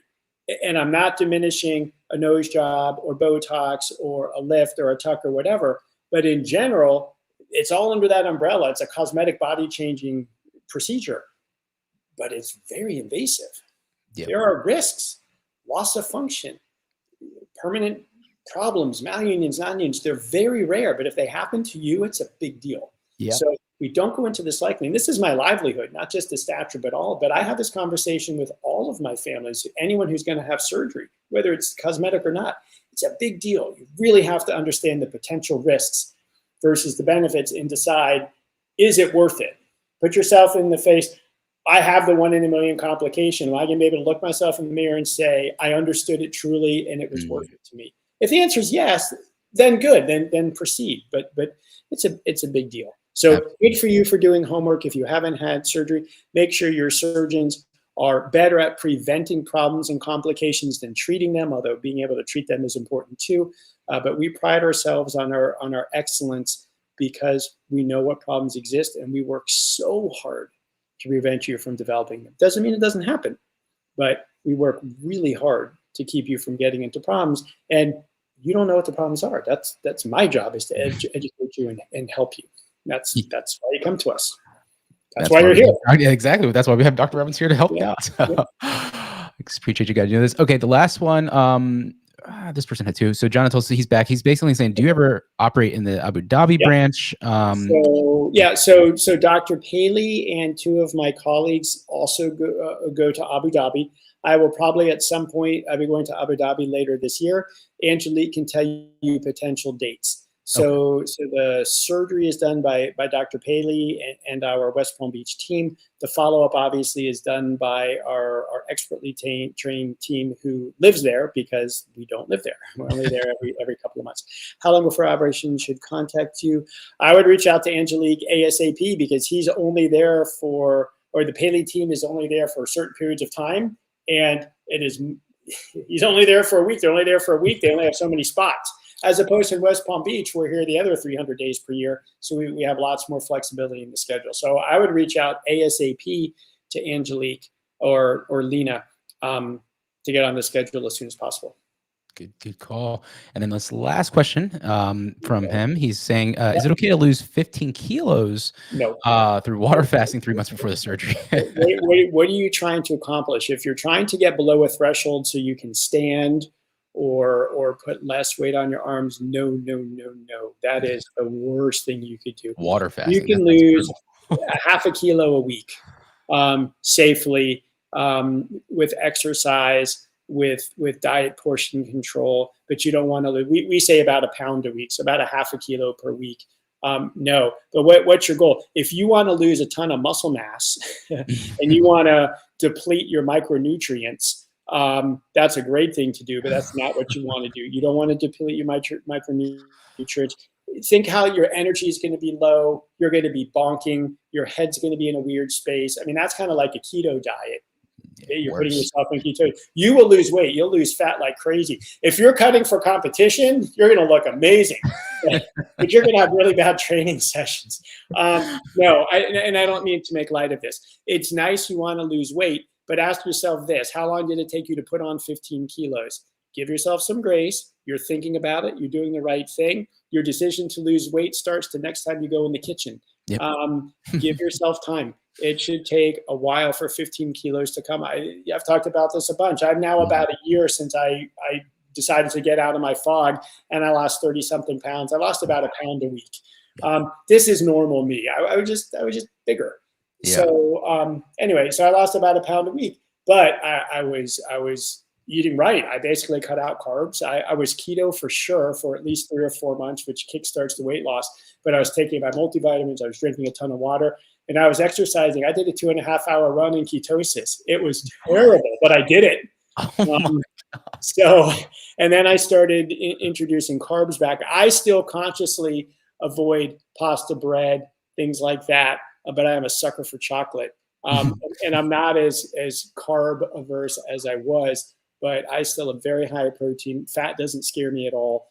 And I'm not diminishing a nose job or Botox or a lift or a tuck or whatever, but in general, it's all under that umbrella. It's a cosmetic body changing procedure, but it's very invasive. Yep. There are risks, loss of function, permanent problems, malunions, non-unions. They're very rare, but if they happen to you, it's a big deal. Yep. So we don't go into this lightly. And this is my livelihood, not just the stature, but I have this conversation with all of my families, anyone who's going to have surgery, whether it's cosmetic or not. It's a big deal. You really have to understand the potential risks versus the benefits and decide, is it worth it? Put yourself in the face. I have the 1 in a million complication. Am I going to be able to look myself in the mirror and say, I understood it truly and it was worth it to me? If the answer is yes, then good, then proceed. But it's a big deal. So good for you for doing homework. If you haven't had surgery, make sure your surgeons are better at preventing problems and complications than treating them, although being able to treat them is important too. But we pride ourselves on our excellence because we know what problems exist and we work so hard to prevent you from developing them. Doesn't mean it doesn't happen, but we work really hard to keep you from getting into problems. And you don't know what the problems are. That's my job, is to educate you and help you. That's why you come to us. That's why you're here. Yeah, exactly. That's why we have Dr. Robbins here to help you out. So, appreciate you guys doing this. Okay, the last one. This person had 2. So Jonathan, he's back. He's basically saying, do you ever operate in the Abu Dhabi branch? So Dr. Paley and 2 of my colleagues also go to Abu Dhabi. I will probably at some point, I'll be going to Abu Dhabi later this year. Angelique can tell you potential dates. So the surgery is done by Dr. Paley and our West Palm Beach team. The follow-up obviously is done by our expertly trained team who lives there, because we don't live there. We're only there every couple of months. How long before operation should contact you? I would reach out to Angelique ASAP, because he's only there for or the paleo team is only there for certain periods of time, and he's only there for a week. They're only there for a week. They only have so many spots, as opposed to West Palm Beach, we're here the other 300 days per year. So we have lots more flexibility in the schedule. So I would reach out ASAP to Angelique or Lena to get on the schedule as soon as possible. Good call. And then this last question from him, he's saying, is it okay to lose 15 kilos No. through water fasting 3 months before the surgery? What are you trying to accomplish? If you're trying to get below a threshold so you can stand or put less weight on your arms, no. That is the worst thing you could do. Water fasting. You can lose a half a kilo a week safely with exercise, with diet portion control, but you don't want to lose. We say about a pound a week, so about a half a kilo per week. No, but what's your goal? If you want to lose a ton of muscle mass and you want to deplete your micronutrients, that's a great thing to do, but that's not what you want to do. You don't want to deplete your micronutrients. Think how your energy is going to be low. You're going to be bonking. Your head's going to be in a weird space. I mean, that's kind of like a keto diet. You're putting yourself in keto. You will lose weight. You'll lose fat like crazy. If you're cutting for competition, you're going to look amazing, but you're going to have really bad training sessions. No, I don't mean to make light of this. It's nice you want to lose weight, but ask yourself this: how long did it take you to put on 15 kilos? Give yourself some grace. You're thinking about it. You're doing the right thing. Your decision to lose weight starts the next time you go in the kitchen. Yep. Give yourself time. It should take a while for 15 kilos to come. I've talked about this a bunch. I'm now about a year since I decided to get out of my fog, and I lost 30-something pounds. I lost about a pound a week. This is normal me. I was just bigger. Yeah. So anyway, so I lost about a pound a week, but I was eating right. I basically cut out carbs. I was keto for sure for at least 3 or 4 months, which kickstarts the weight loss. But I was taking my multivitamins. I was drinking a ton of water, and I was exercising. I did a 2.5-hour run in ketosis. It was terrible, but I did it. So, and then I started introducing carbs back. I still consciously avoid pasta, bread, things like that, but I am a sucker for chocolate. And I'm not as carb averse as I was, but I still have very high protein. Fat doesn't scare me at all.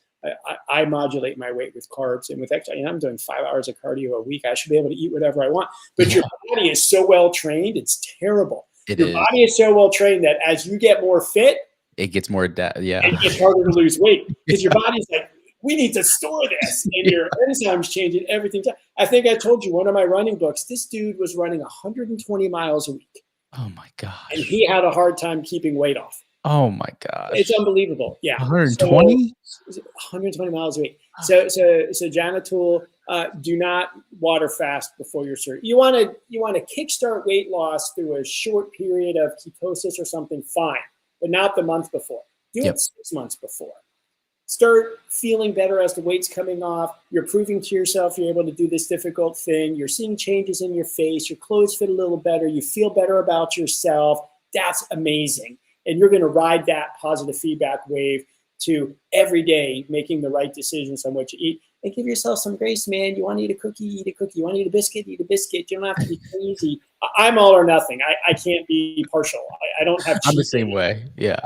I modulate my weight with carbs and with exercise. I'm doing 5 hours of cardio a week. I should be able to eat whatever I want. But your body is so well trained, it's terrible. Your body is so well trained that as you get more fit, it gets more it gets harder to lose weight because your body's like, we need to store this, and your enzymes changing everything. I think I told you one of my running books. This dude was running 120 miles a week. Oh my gosh! And he had a hard time keeping weight off. Oh my gosh! It's unbelievable. Yeah, 120. 120 miles a week. So Janatul, do not water fast before your surgery. You want to kickstart weight loss through a short period of ketosis or something, fine, but not the month before. Do it 6 months before. Start feeling better as the weight's coming off. You're proving to yourself you're able to do this difficult thing. You're seeing changes in your face. Your clothes fit a little better. You feel better about yourself. That's amazing. And you're going to ride that positive feedback wave to every day making the right decisions on what you eat. And give yourself some grace, man. You want to eat a cookie, eat a cookie. You want to eat a biscuit, eat a biscuit. You don't have to be crazy. I'm all or nothing. I can't be partial. I don't have. I'm the same way. Yeah.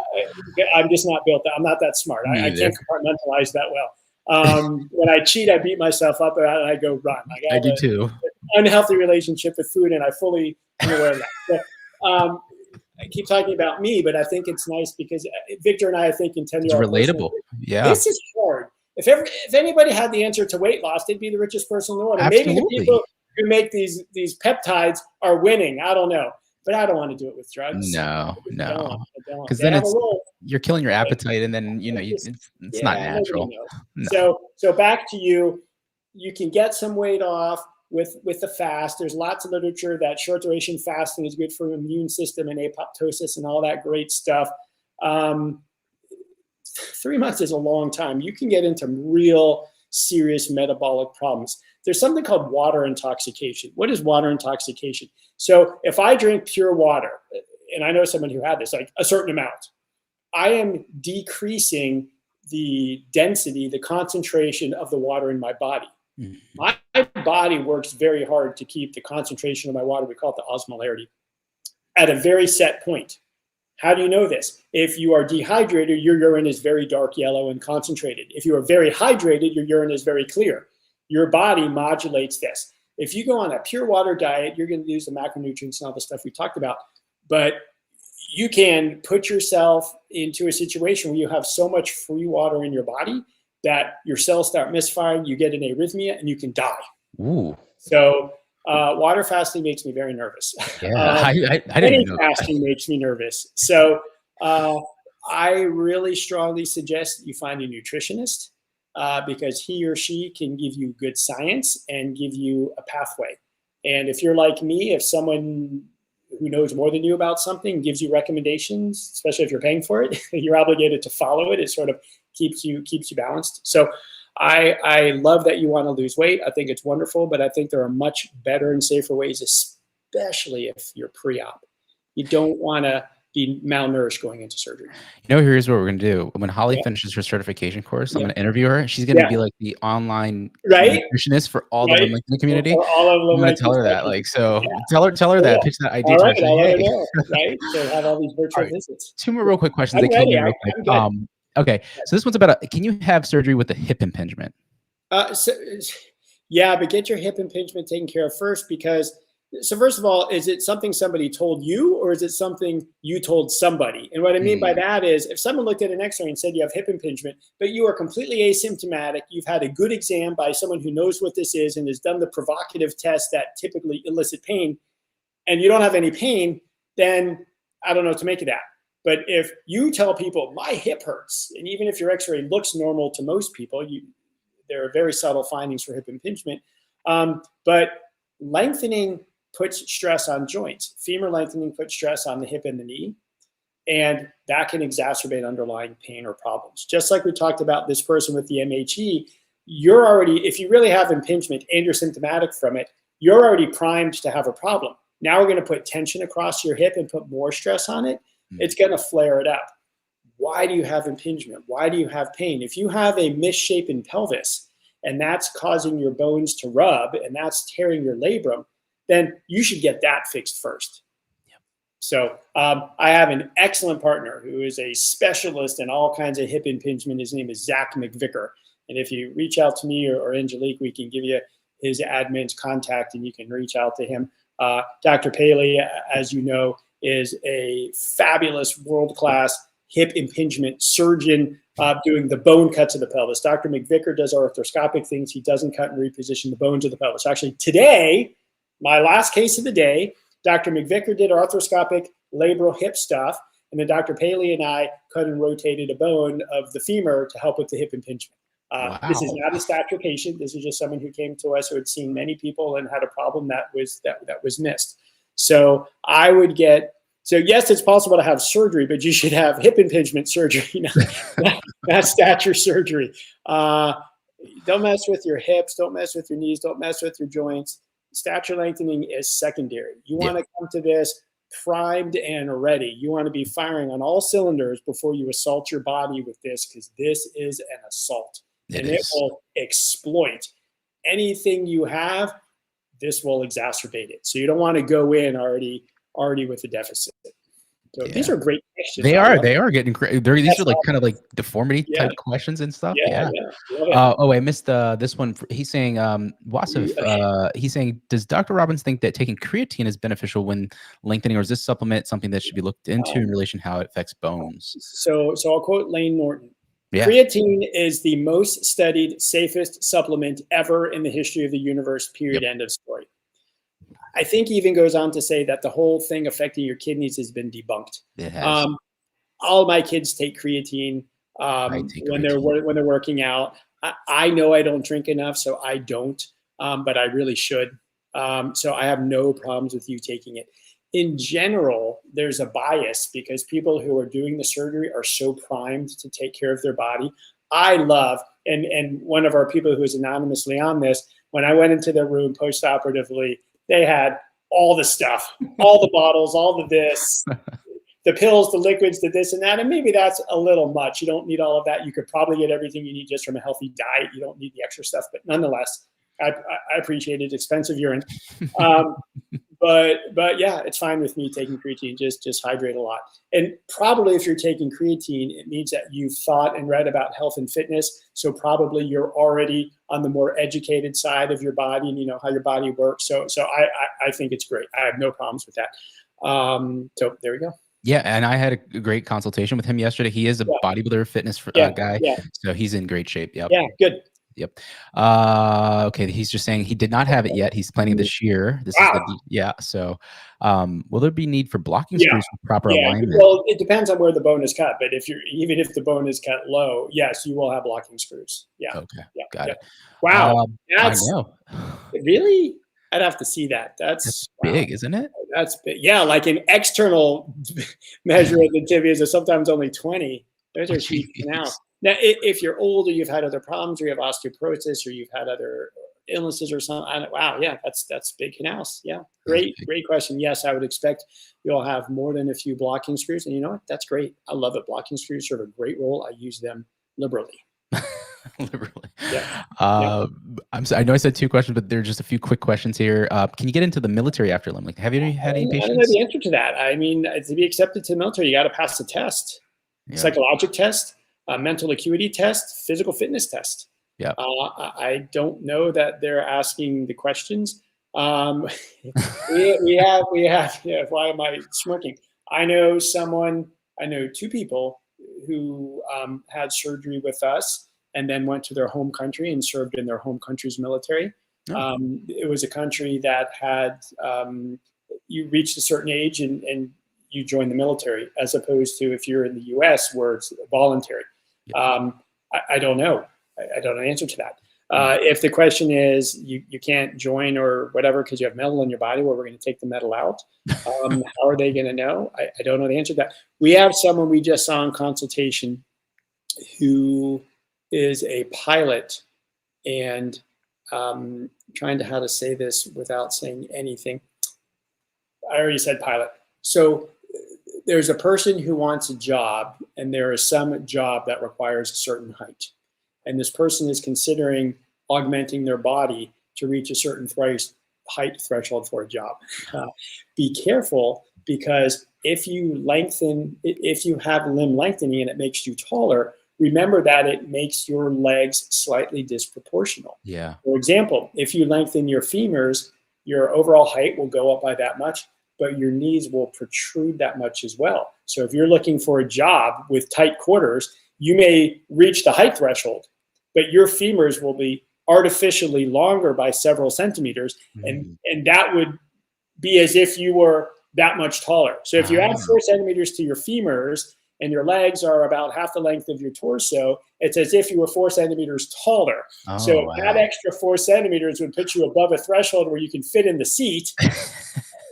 I'm just not built that. I'm not that smart. I can't compartmentalize that well. When I cheat, I beat myself up and I go run. I do too. Unhealthy relationship with food, and I fully am aware of that. So, I keep talking about me, but I think it's nice because Victor and I think in 10 years. It's relatable. Yeah. This is hard. If anybody had the answer to weight loss, they'd be the richest person in the world. And maybe the people who make these peptides are winning. I don't know, but I don't want to do it with drugs. No. I don't. Because then you're killing your appetite, and then it's not natural. No. So back to you. You can get some weight off with the fast. There's lots of literature that short duration fasting is good for the immune system and apoptosis and all that great stuff. 3 months is a long time. You can get into real serious metabolic problems. There's something called water intoxication. What is water intoxication? So if I drink pure water, and I know someone who had this, like a certain amount, I am decreasing the density, the concentration of the water in my body. Mhm. My body works very hard to keep the concentration of my water, we call it the osmolarity, at a very set point. How do you know this? If you are dehydrated, your urine is very dark yellow and concentrated. If you are very hydrated, your urine is very clear. Your body modulates this. If you go on a pure water diet, you're going to lose the macronutrients and all the stuff we talked about. But you can put yourself into a situation where you have so much free water in your body that your cells start misfiring, you get an arrhythmia, and you can die. Ooh. So water fasting makes me very nervous. Yeah, I didn't Any even know. fasting makes me nervous. So I really strongly suggest you find a nutritionist because he or she can give you good science and give you a pathway. And if you're like me, if someone who knows more than you about something gives you recommendations, especially if you're paying for it, you're obligated to follow it. It sort of keeps you balanced. So I love that you want to lose weight. I think it's wonderful, but I think there are much better and safer ways, especially if you're pre-op. You don't want to be malnourished going into surgery. Here's what we're gonna do. When Holly Yeah. finishes her certification course, I'm Yeah. gonna interview her. She's gonna Yeah. be like the online Right? nutritionist for all the Right? lengthening community. For all of I'm gonna the tell her that. specialties. Like, so Yeah. tell her that. Cool. Pitch that idea All to her. right, Say, I'll let her hey. know. Right? So have all these virtual All right. visits. 2 more real quick questions I'm that came ready. in real I'm quick. good. Okay. So this one's about can you have surgery with a hip impingement? Yeah, but get your hip impingement taken care of first because, so first of all, is it something somebody told you or is it something you told somebody? And what I mean by that is if someone looked at an x-ray and said you have hip impingement, but you are completely asymptomatic, you've had a good exam by someone who knows what this is and has done the provocative tests that typically elicit pain, and you don't have any pain, then I don't know what to make of that. But if you tell people my hip hurts, and even if your x-ray looks normal to most people, there are very subtle findings for hip impingement. But lengthening puts stress on joints. Femur lengthening puts stress on the hip and the knee, and that can exacerbate underlying pain or problems. Just like we talked about this person with the MHE, you're already, if you really have impingement and you're symptomatic from it, you're already primed to have a problem. Now we're going to put tension across your hip and put more stress on it. It's going to flare it up. Why do you have impingement? Why do you have pain? If you have a misshapen pelvis and that's causing your bones to rub and that's tearing your labrum, then you should get that fixed first. Yep. So I have an excellent partner who is a specialist in all kinds of hip impingement. His name is Zach McVicker. And if you reach out to me or Angelique, we can give you his admin's contact and you can reach out to him. Dr. Paley, as you know, is a fabulous world-class hip impingement surgeon doing the bone cuts of the pelvis. Dr. McVicker does arthroscopic things. He doesn't cut and reposition the bones of the pelvis. Actually, today, my last case of the day, Dr. McVicker did arthroscopic labral hip stuff, and then Dr. Paley and I cut and rotated a bone of the femur to help with the hip impingement. Wow. This is not a stature patient. This is just someone who came to us who had seen many people and had a problem that was missed. So I would get, so yes, it's possible to have surgery, but you should have hip impingement surgery, not stature surgery. Don't mess with your hips. Don't mess with your knees. Don't mess with your joints. Stature lengthening is secondary. You want to come to this primed and ready. You want to be firing on all cylinders before you assault your body with this, because this is an assault. It will exploit anything you have. This will exacerbate it. So you don't want to go in already with a deficit. So these are great questions. They are getting great. These are like kind of like deformity type questions and stuff. Yeah. Oh, I missed this one. He's saying, Wasif, he's saying, does Dr. Robbins think that taking creatine is beneficial when lengthening, or is this supplement something that should be looked into in relation to how it affects bones? So I'll quote Lane Norton. Creatine is the most studied, safest supplement ever in the history of the universe, period, end of story. I think he even goes on to say that the whole thing affecting your kidneys has been debunked. It has. All my kids take creatine when they're working out. I know I don't drink enough, so I don't, but I really should. So I have no problems with you taking it. In general, there's a bias because people who are doing the surgery are so primed to take care of their body. I love, and one of our people who is anonymously on this, when I went into their room post-operatively, they had all the stuff, all the bottles, all the this, the pills, the liquids, the this and that. And maybe that's a little much. You don't need all of that. You could probably get everything you need just from a healthy diet. You don't need the extra stuff. But nonetheless, I appreciate it. Expensive urine. But yeah, it's fine with me taking creatine. Just hydrate a lot. And probably if you're taking creatine, it means that you've thought and read about health and fitness. So probably you're already on the more educated side of your body, and you know how your body works. So I think it's great. I have no problems with that. So there we go. Yeah, and I had a great consultation with him yesterday. He is a bodybuilder, fitness guy, so he's in great shape. Yep. Yeah, good. Yep. Okay, he's just saying he did not have it yet. He's planning this year. This is the So, will there be need for blocking screws for proper alignment? Well, it depends on where the bone is cut. But even if the bone is cut low, yes, you will have blocking screws. Yeah. Okay. Got it. Wow. I know. Really? I'd have to see that. That's big, isn't it? That's big. Yeah, like an external measure of the tibias is sometimes only 20. Those are huge now. Now, if you're old or you've had other problems, or you have osteoporosis, or you've had other illnesses or something, wow, yeah, that's big canals. Yeah, great question. Yes, I would expect you'll have more than a few blocking screws, and you know what? That's great. I love it. Blocking screws serve a great role. I use them liberally. Literally. I'm sorry, I know I said 2 questions, but there are just a few quick questions here. Can you get into the military after limb lengthening? Have you had any patients? I don't know the answer to that. I mean, to be accepted to the military, you got to pass the test, psychological test, mental acuity test, physical fitness test. Yeah. I don't know that they're asking the questions. we have. Yeah, why am I smirking? I know 2 people who had surgery with us and then went to their home country and served in their home country's military. It was a country that had, you reached a certain age and you join the military, as opposed to if you're in the US where it's voluntary. I don't know. I don't know the answer to that. If the question is you can't join or whatever because you have metal in your body, well, we're going to take the metal out. How are they going to know? I don't know the answer to that. We have someone we just saw in consultation who is a pilot, and trying to how to say this without saying anything. I already said pilot. So there's a person who wants a job, and there is some job that requires a certain height. And this person is considering augmenting their body to reach a certain height threshold for a job. Be careful, because if you have limb lengthening and it makes you taller, remember that it makes your legs slightly disproportional. Yeah. For example, if you lengthen your femurs, your overall height will go up by that much, but your knees will protrude that much as well. So if you're looking for a job with tight quarters, you may reach the height threshold, but your femurs will be artificially longer by several centimeters, and that would be as if you were that much taller. So if you add 4 centimeters to your femurs and your legs are about half the length of your torso, it's as if you were 4 centimeters taller. So that extra 4 centimeters would put you above a threshold where you can fit in the seat.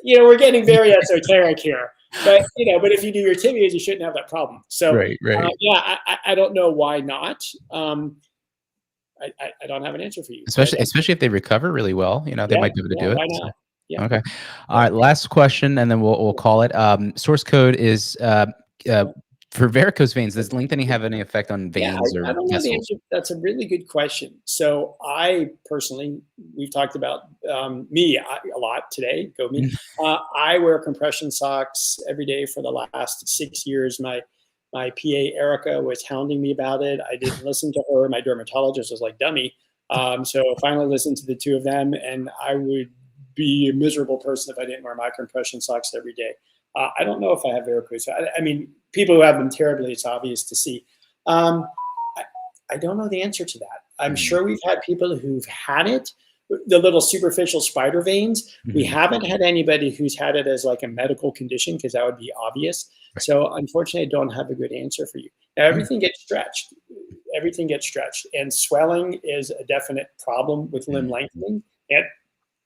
We're getting very esoteric here. But but if you do your tibias, you shouldn't have that problem. So right. I don't know why not. I don't have an answer for you. Especially if they recover really well, they might be able to do it. Why not? So. Yeah. Okay. All right. Last question, and then we'll call it. Source code is for varicose veins. Does lengthening have any effect on veins or I don't know the answer. That's a really good question. So I personally, we've talked about me a lot today. Go me. I wear compression socks every day for the last 6 years. My PA Erica was hounding me about it. I didn't listen to her. My dermatologist was like, dummy. So I finally listened to the 2 of them, and I would be a miserable person if I didn't wear my compression socks every day. I don't know if I have varicose. I mean, people who have them terribly, it's obvious to see. I don't know the answer to that. I'm sure we've had people who've had it, the little superficial spider veins. We haven't had anybody who's had it as like a medical condition, because that would be obvious. So unfortunately, I don't have a good answer for you. Now, everything gets stretched. Everything gets stretched. And swelling is a definite problem with limb lengthening. And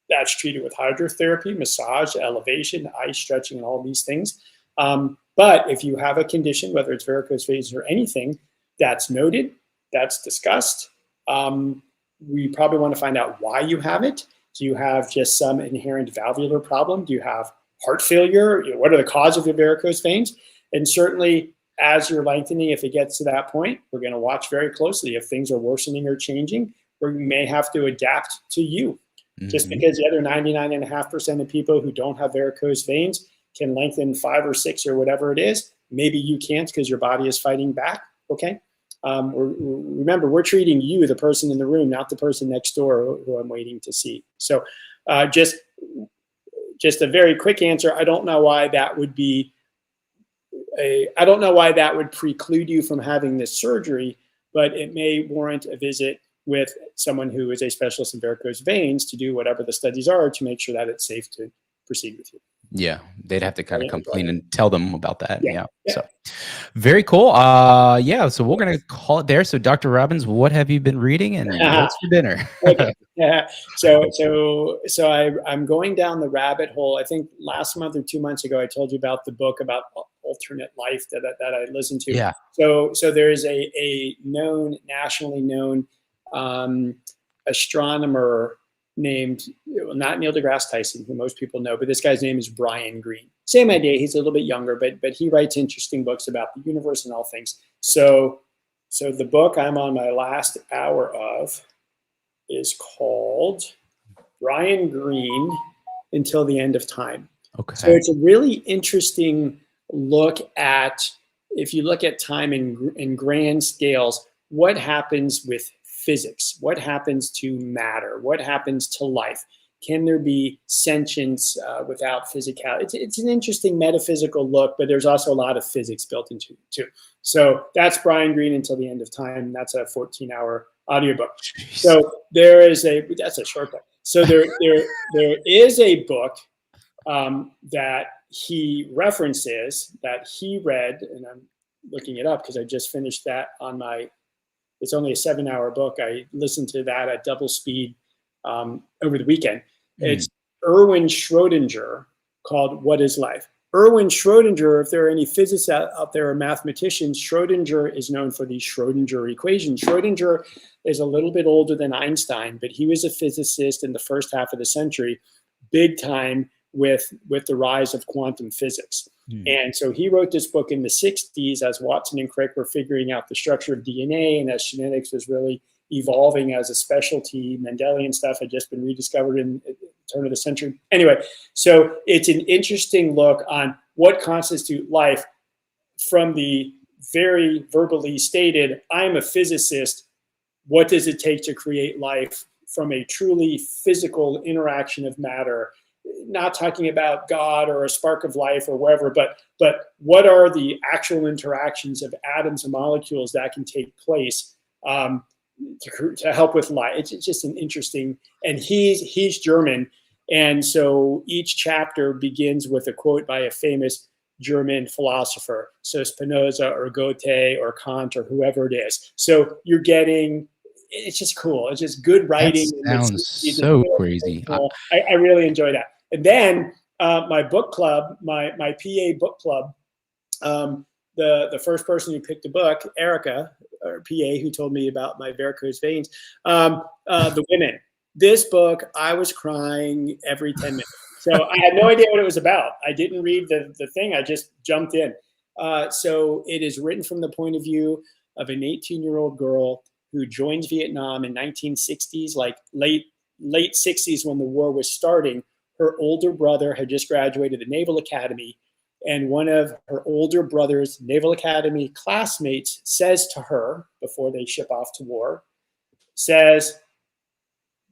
that's treated with hydrotherapy, massage, elevation, ice stretching, and all these things. But if you have a condition, whether it's varicose veins or anything, that's noted, that's discussed. We probably want to find out why you have it. Do you have just some inherent valvular problem? Do you have heart failure? What are the causes of your varicose veins? And certainly, as you're lengthening, if it gets to that point, we're going to watch very closely. If things are worsening or changing, we may have to adapt to you. Just because the other 99.5% of people who don't have varicose veins can lengthen 5 or 6 or whatever it is, maybe you can't because your body is fighting back. Okay. Remember, we're treating you, the person in the room, not the person next door who I'm waiting to see. So just a very quick answer. I don't know why that would be I don't know why that would preclude you from having this surgery, but it may warrant a visit with someone who is a specialist in varicose veins to do whatever the studies are to make sure that it's safe to proceed with you. Yeah, they'd have to kind of come clean and tell them about that. Yeah. So very cool. Yeah, so we're gonna call it there. So Dr. Robbins, what have you been reading and what's for dinner? Okay. Yeah. So I'm going down the rabbit hole. I think last month or 2 months ago, I told you about the book about alternate life that I listened to. Yeah. So there is a nationally known astronomer named, not Neil deGrasse Tyson, who most people know, but this guy's name is Brian Greene. Same idea. He's a little bit younger, but he writes interesting books about the universe and all things. So the book I'm on my last hour of is called Brian Greene Until the End of Time. Okay. So it's a really interesting look at, if you look at time in grand scales, what happens with physics? What happens to matter? What happens to life? Can there be sentience without physicality? It's an interesting metaphysical look, but there's also a lot of physics built into it too. So that's Brian Greene Until the End of Time. That's a 14-hour audiobook. So that's a short book. So there is a book that he references that he read, and I'm looking it up because I just finished that on it's only a 7-hour book. I listened to that at double speed over the weekend. It's Erwin Schrödinger, called What is Life? Erwin Schrödinger, if there are any physicists out there or mathematicians, Schrödinger is known for the Schrödinger equation. Schrödinger is a little bit older than Einstein, but he was a physicist in the first half of the century, big time with the rise of quantum physics. And so he wrote this book in the 60s as Watson and Crick were figuring out the structure of DNA, and as genetics was really evolving as a specialty. Mendelian stuff had just been rediscovered in the turn of the century. Anyway, so it's an interesting look on what constitutes life from the very verbally stated, I'm a physicist, what does it take to create life, from a truly physical interaction of matter, not talking about God or a spark of life or wherever, but what are the actual interactions of atoms and molecules that can take place to help with life. It's just an interesting, and he's German. And so each chapter begins with a quote by a famous German philosopher. So Spinoza or Goethe or Kant or whoever it is. So you're getting, it's just cool. It's just good writing. That sounds so crazy. I really enjoy that. And then my book club, my PA book club, the first person who picked a book, Erica, or PA, who told me about my varicose veins, the women. This book, I was crying every 10 minutes. So I had no idea what it was about. I didn't read the thing. I just jumped in. So it is written from the point of view of an 18-year-old girl who joins Vietnam in 1960s, like late 60s when the war was starting. Her older brother had just graduated the Naval Academy, and one of her older brother's Naval Academy classmates says to her, before they ship off to war, says,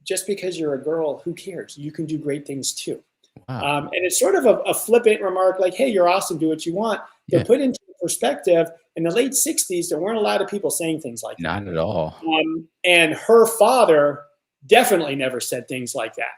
just because you're a girl, who cares? You can do great things too. Wow. And it's sort of a flippant remark like, hey, you're awesome, do what you want. But put into perspective, in the late 60s, there weren't a lot of people saying things like that. Not at all. And her father definitely never said things like that.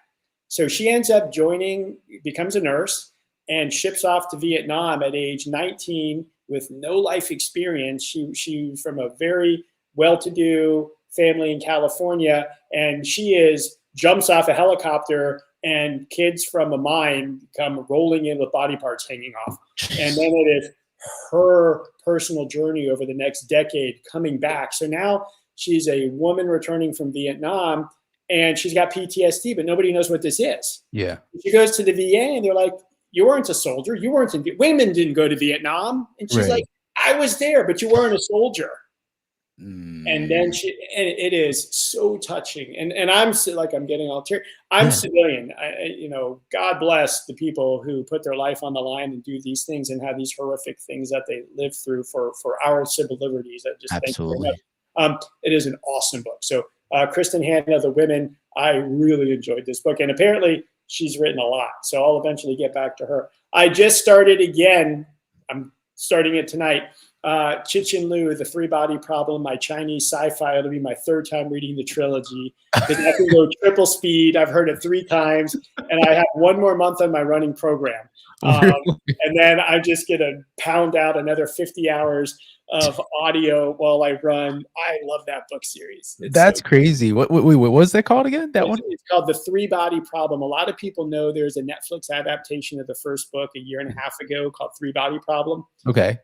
So she ends up joining, becomes a nurse, and ships off to Vietnam at age 19 with no life experience. She from a very well-to-do family in California, and she jumps off a helicopter, and kids from a mine come rolling in with body parts hanging off. And then it is her personal journey over the next decade coming back. So now she's a woman returning from Vietnam, and she's got PTSD, but nobody knows what this is. Yeah. She goes to the VA, and they're like, you weren't a soldier. You weren't women didn't go to Vietnam. And she's like, I was there, but you weren't a soldier. And then and it is so touching. And I'm like, I'm getting all teary. I'm civilian. God bless the people who put their life on the line and do these things and have these horrific things that they live through for our civil liberties. I just thank you very much. It is an awesome book. So Kristen Hanna, The Women, I really enjoyed this book. And apparently she's written a lot. So I'll eventually get back to her. I just started again. I'm starting it tonight. Cixin Liu, The Three-Body Problem, my Chinese sci-fi. It'll be my third time reading the trilogy because I can go triple speed. I've heard it 3 times, and I have 1 more month on my running program. And then I'm just going to pound out another 50 hours of audio while I run. I love that book series. That's crazy. What was that called again? It's called The Three-Body Problem. A lot of people know there's a Netflix adaptation of the first book a year and a half ago called Three-Body Problem. Okay.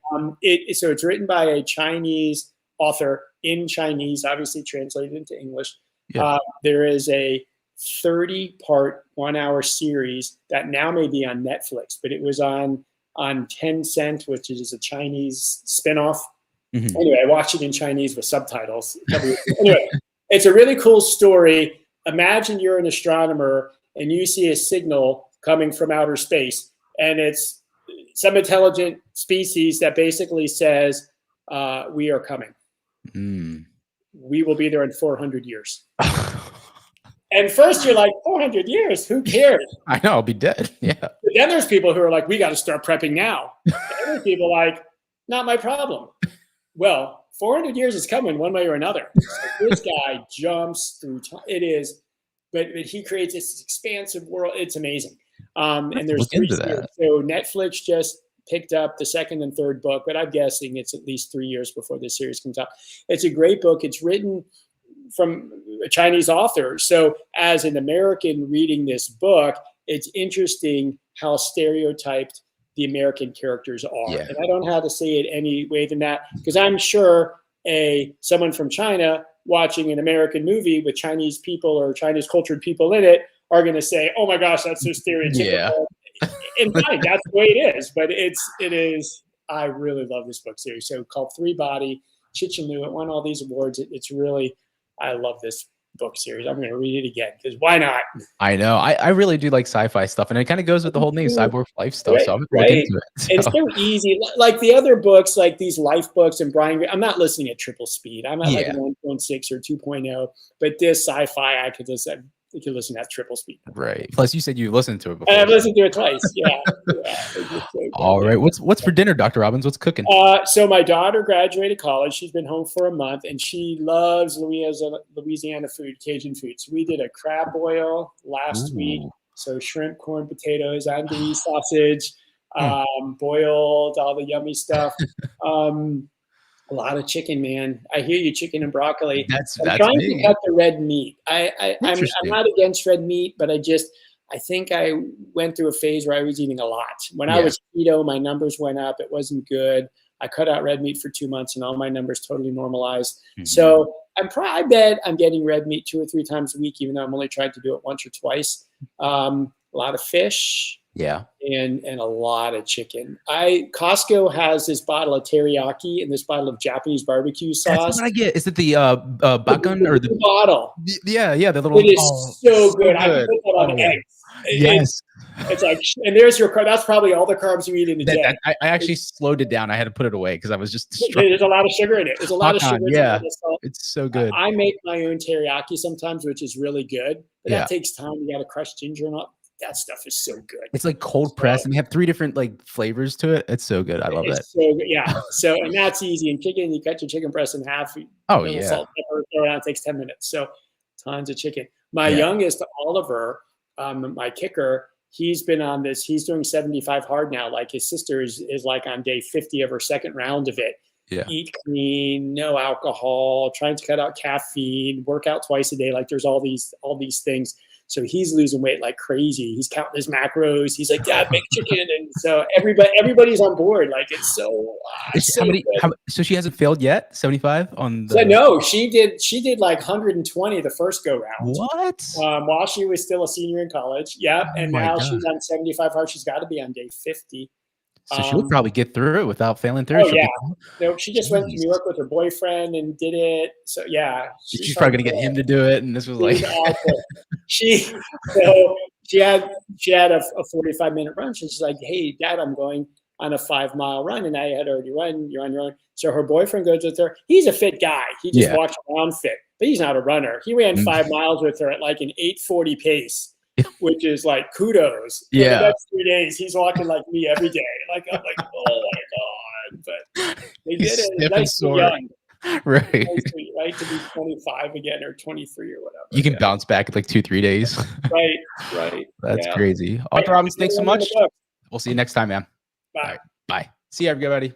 So it's written by a Chinese author in Chinese, obviously translated into English. Yeah. There is a 30-part 1-hour series that now may be on Netflix, but it was on Tencent, which is a Chinese spinoff. Anyway, I watched it in Chinese with subtitles. Anyway, it's a really cool story. Imagine you're an astronomer and you see a signal coming from outer space, and it's some intelligent species that basically says, we are coming. We will be there in 400 years. And first you're like, 400 years, who cares? I know, I'll be dead. Yeah. But then there's people who are like, we got to start prepping now. And other people like, not my problem. Well, 400 years is coming one way or another. So this guy jumps through time. It is, but he creates this expansive world. It's amazing. And there's 3 series. So Netflix just picked up the 2nd and 3rd book, but I'm guessing it's at least 3 years before this series comes out. It's a great book. It's written from a Chinese author. So as an American reading this book, it's interesting how stereotyped the American characters are. Yeah. And I don't know how to say it any way than that, because I'm sure someone from China watching an American movie with Chinese people or Chinese cultured people in it are going to say, oh my gosh, that's so stereotypical. Yeah. And fine, that's the way it is. But it is, I really love this book series. So called Three-Body, Cixin Liu. It won all these awards. It's really, I love this book series. I'm going to read it again because why not? I know. I really do like sci-fi stuff, and it kind of goes with the whole name, cyborg life stuff. So I'm going to look into it. So. It's so easy. Like the other books, like these life books and Brian, I'm not listening at triple speed. I'm at like 1.6 or 2.0. But this sci-fi, I could listen at triple speed. Right. Plus, you said you listened to it before. I've listened to it twice. Yeah. All right. What's for dinner, Dr. Robbins? What's cooking? So my daughter graduated college. She's been home for a month, and she loves Louisiana food, Cajun food. So we did a crab boil last week. So shrimp, corn, potatoes, andouille sausage, boiled, all the yummy stuff. A lot of chicken, man. I hear you, chicken and broccoli. I'm trying to cut the red meat. I'm not against red meat, but I think I went through a phase where I was eating a lot. When I was keto, my numbers went up. It wasn't good. I cut out red meat for 2 months, and all my numbers totally normalized. So I bet I'm getting red meat 2 or 3 times a week, even though I'm only trying to do it once or twice. A lot of fish. Yeah. And a lot of chicken. Costco has this bottle of teriyaki and this bottle of Japanese barbecue sauce. That's what I get. Is it the bakun or the bottle? Yeah, the little. It is so good. I put that on eggs. Yes. It's like, and there's your carb. That's probably all the carbs you eat in a day. I actually slowed it down. I had to put it away because I was just. There's a lot of sugar in it. There's a lot of sugar. Yeah, it's so good. I make my own teriyaki sometimes, which is really good. But that takes time. You got to crush ginger and all. That stuff is so good. It's like cold pressed, and they have 3 different like flavors to it. It's so good. I love that. So good. Yeah. So, and that's easy. And chicken, you cut your chicken breast in half. Salt, pepper, throw it on. It takes 10 minutes. So, tons of chicken. My youngest, Oliver, my kicker, he's been on this. He's doing 75 hard now. Like his sister is like on day 50 of her 2nd round of it. Yeah. Eat clean, no alcohol, trying to cut out caffeine, work out twice a day. Like there's all these things. So he's losing weight like crazy. He's counting his macros. He's like, Dad, make chicken. And so everybody's on board. Like it's so. So she hasn't failed yet? 75 on the. So no, she did like 120 the first go round. What? While she was still a senior in college. Yeah, and now she's on 75 hard. She's got to be on day 50. So she'll probably get through it without failing through. Oh She'll yeah. get No, she just went to Jeez. New York with her boyfriend and did it. So yeah, she's probably gonna get him to do it, and this was like awful. She had a 45-minute run. She's like, "Hey, Dad, I'm going on a 5-mile run," and I had already run. You're on your own. So her boyfriend goes with her. He's a fit guy. He just walks around fit, but he's not a runner. He ran 5 miles with her at like an 8:40 pace, which is like kudos. For the next 3 days, he's walking like me every day. Like I'm like, oh my God. But they did it. Nice and young. Right. Right, to be 25 again or 23 or whatever. You can bounce back in like 2-3 days. Right. That's crazy. Dr. Robbins, thanks so much. We'll see you next time, man. Bye. Bye. See you, everybody.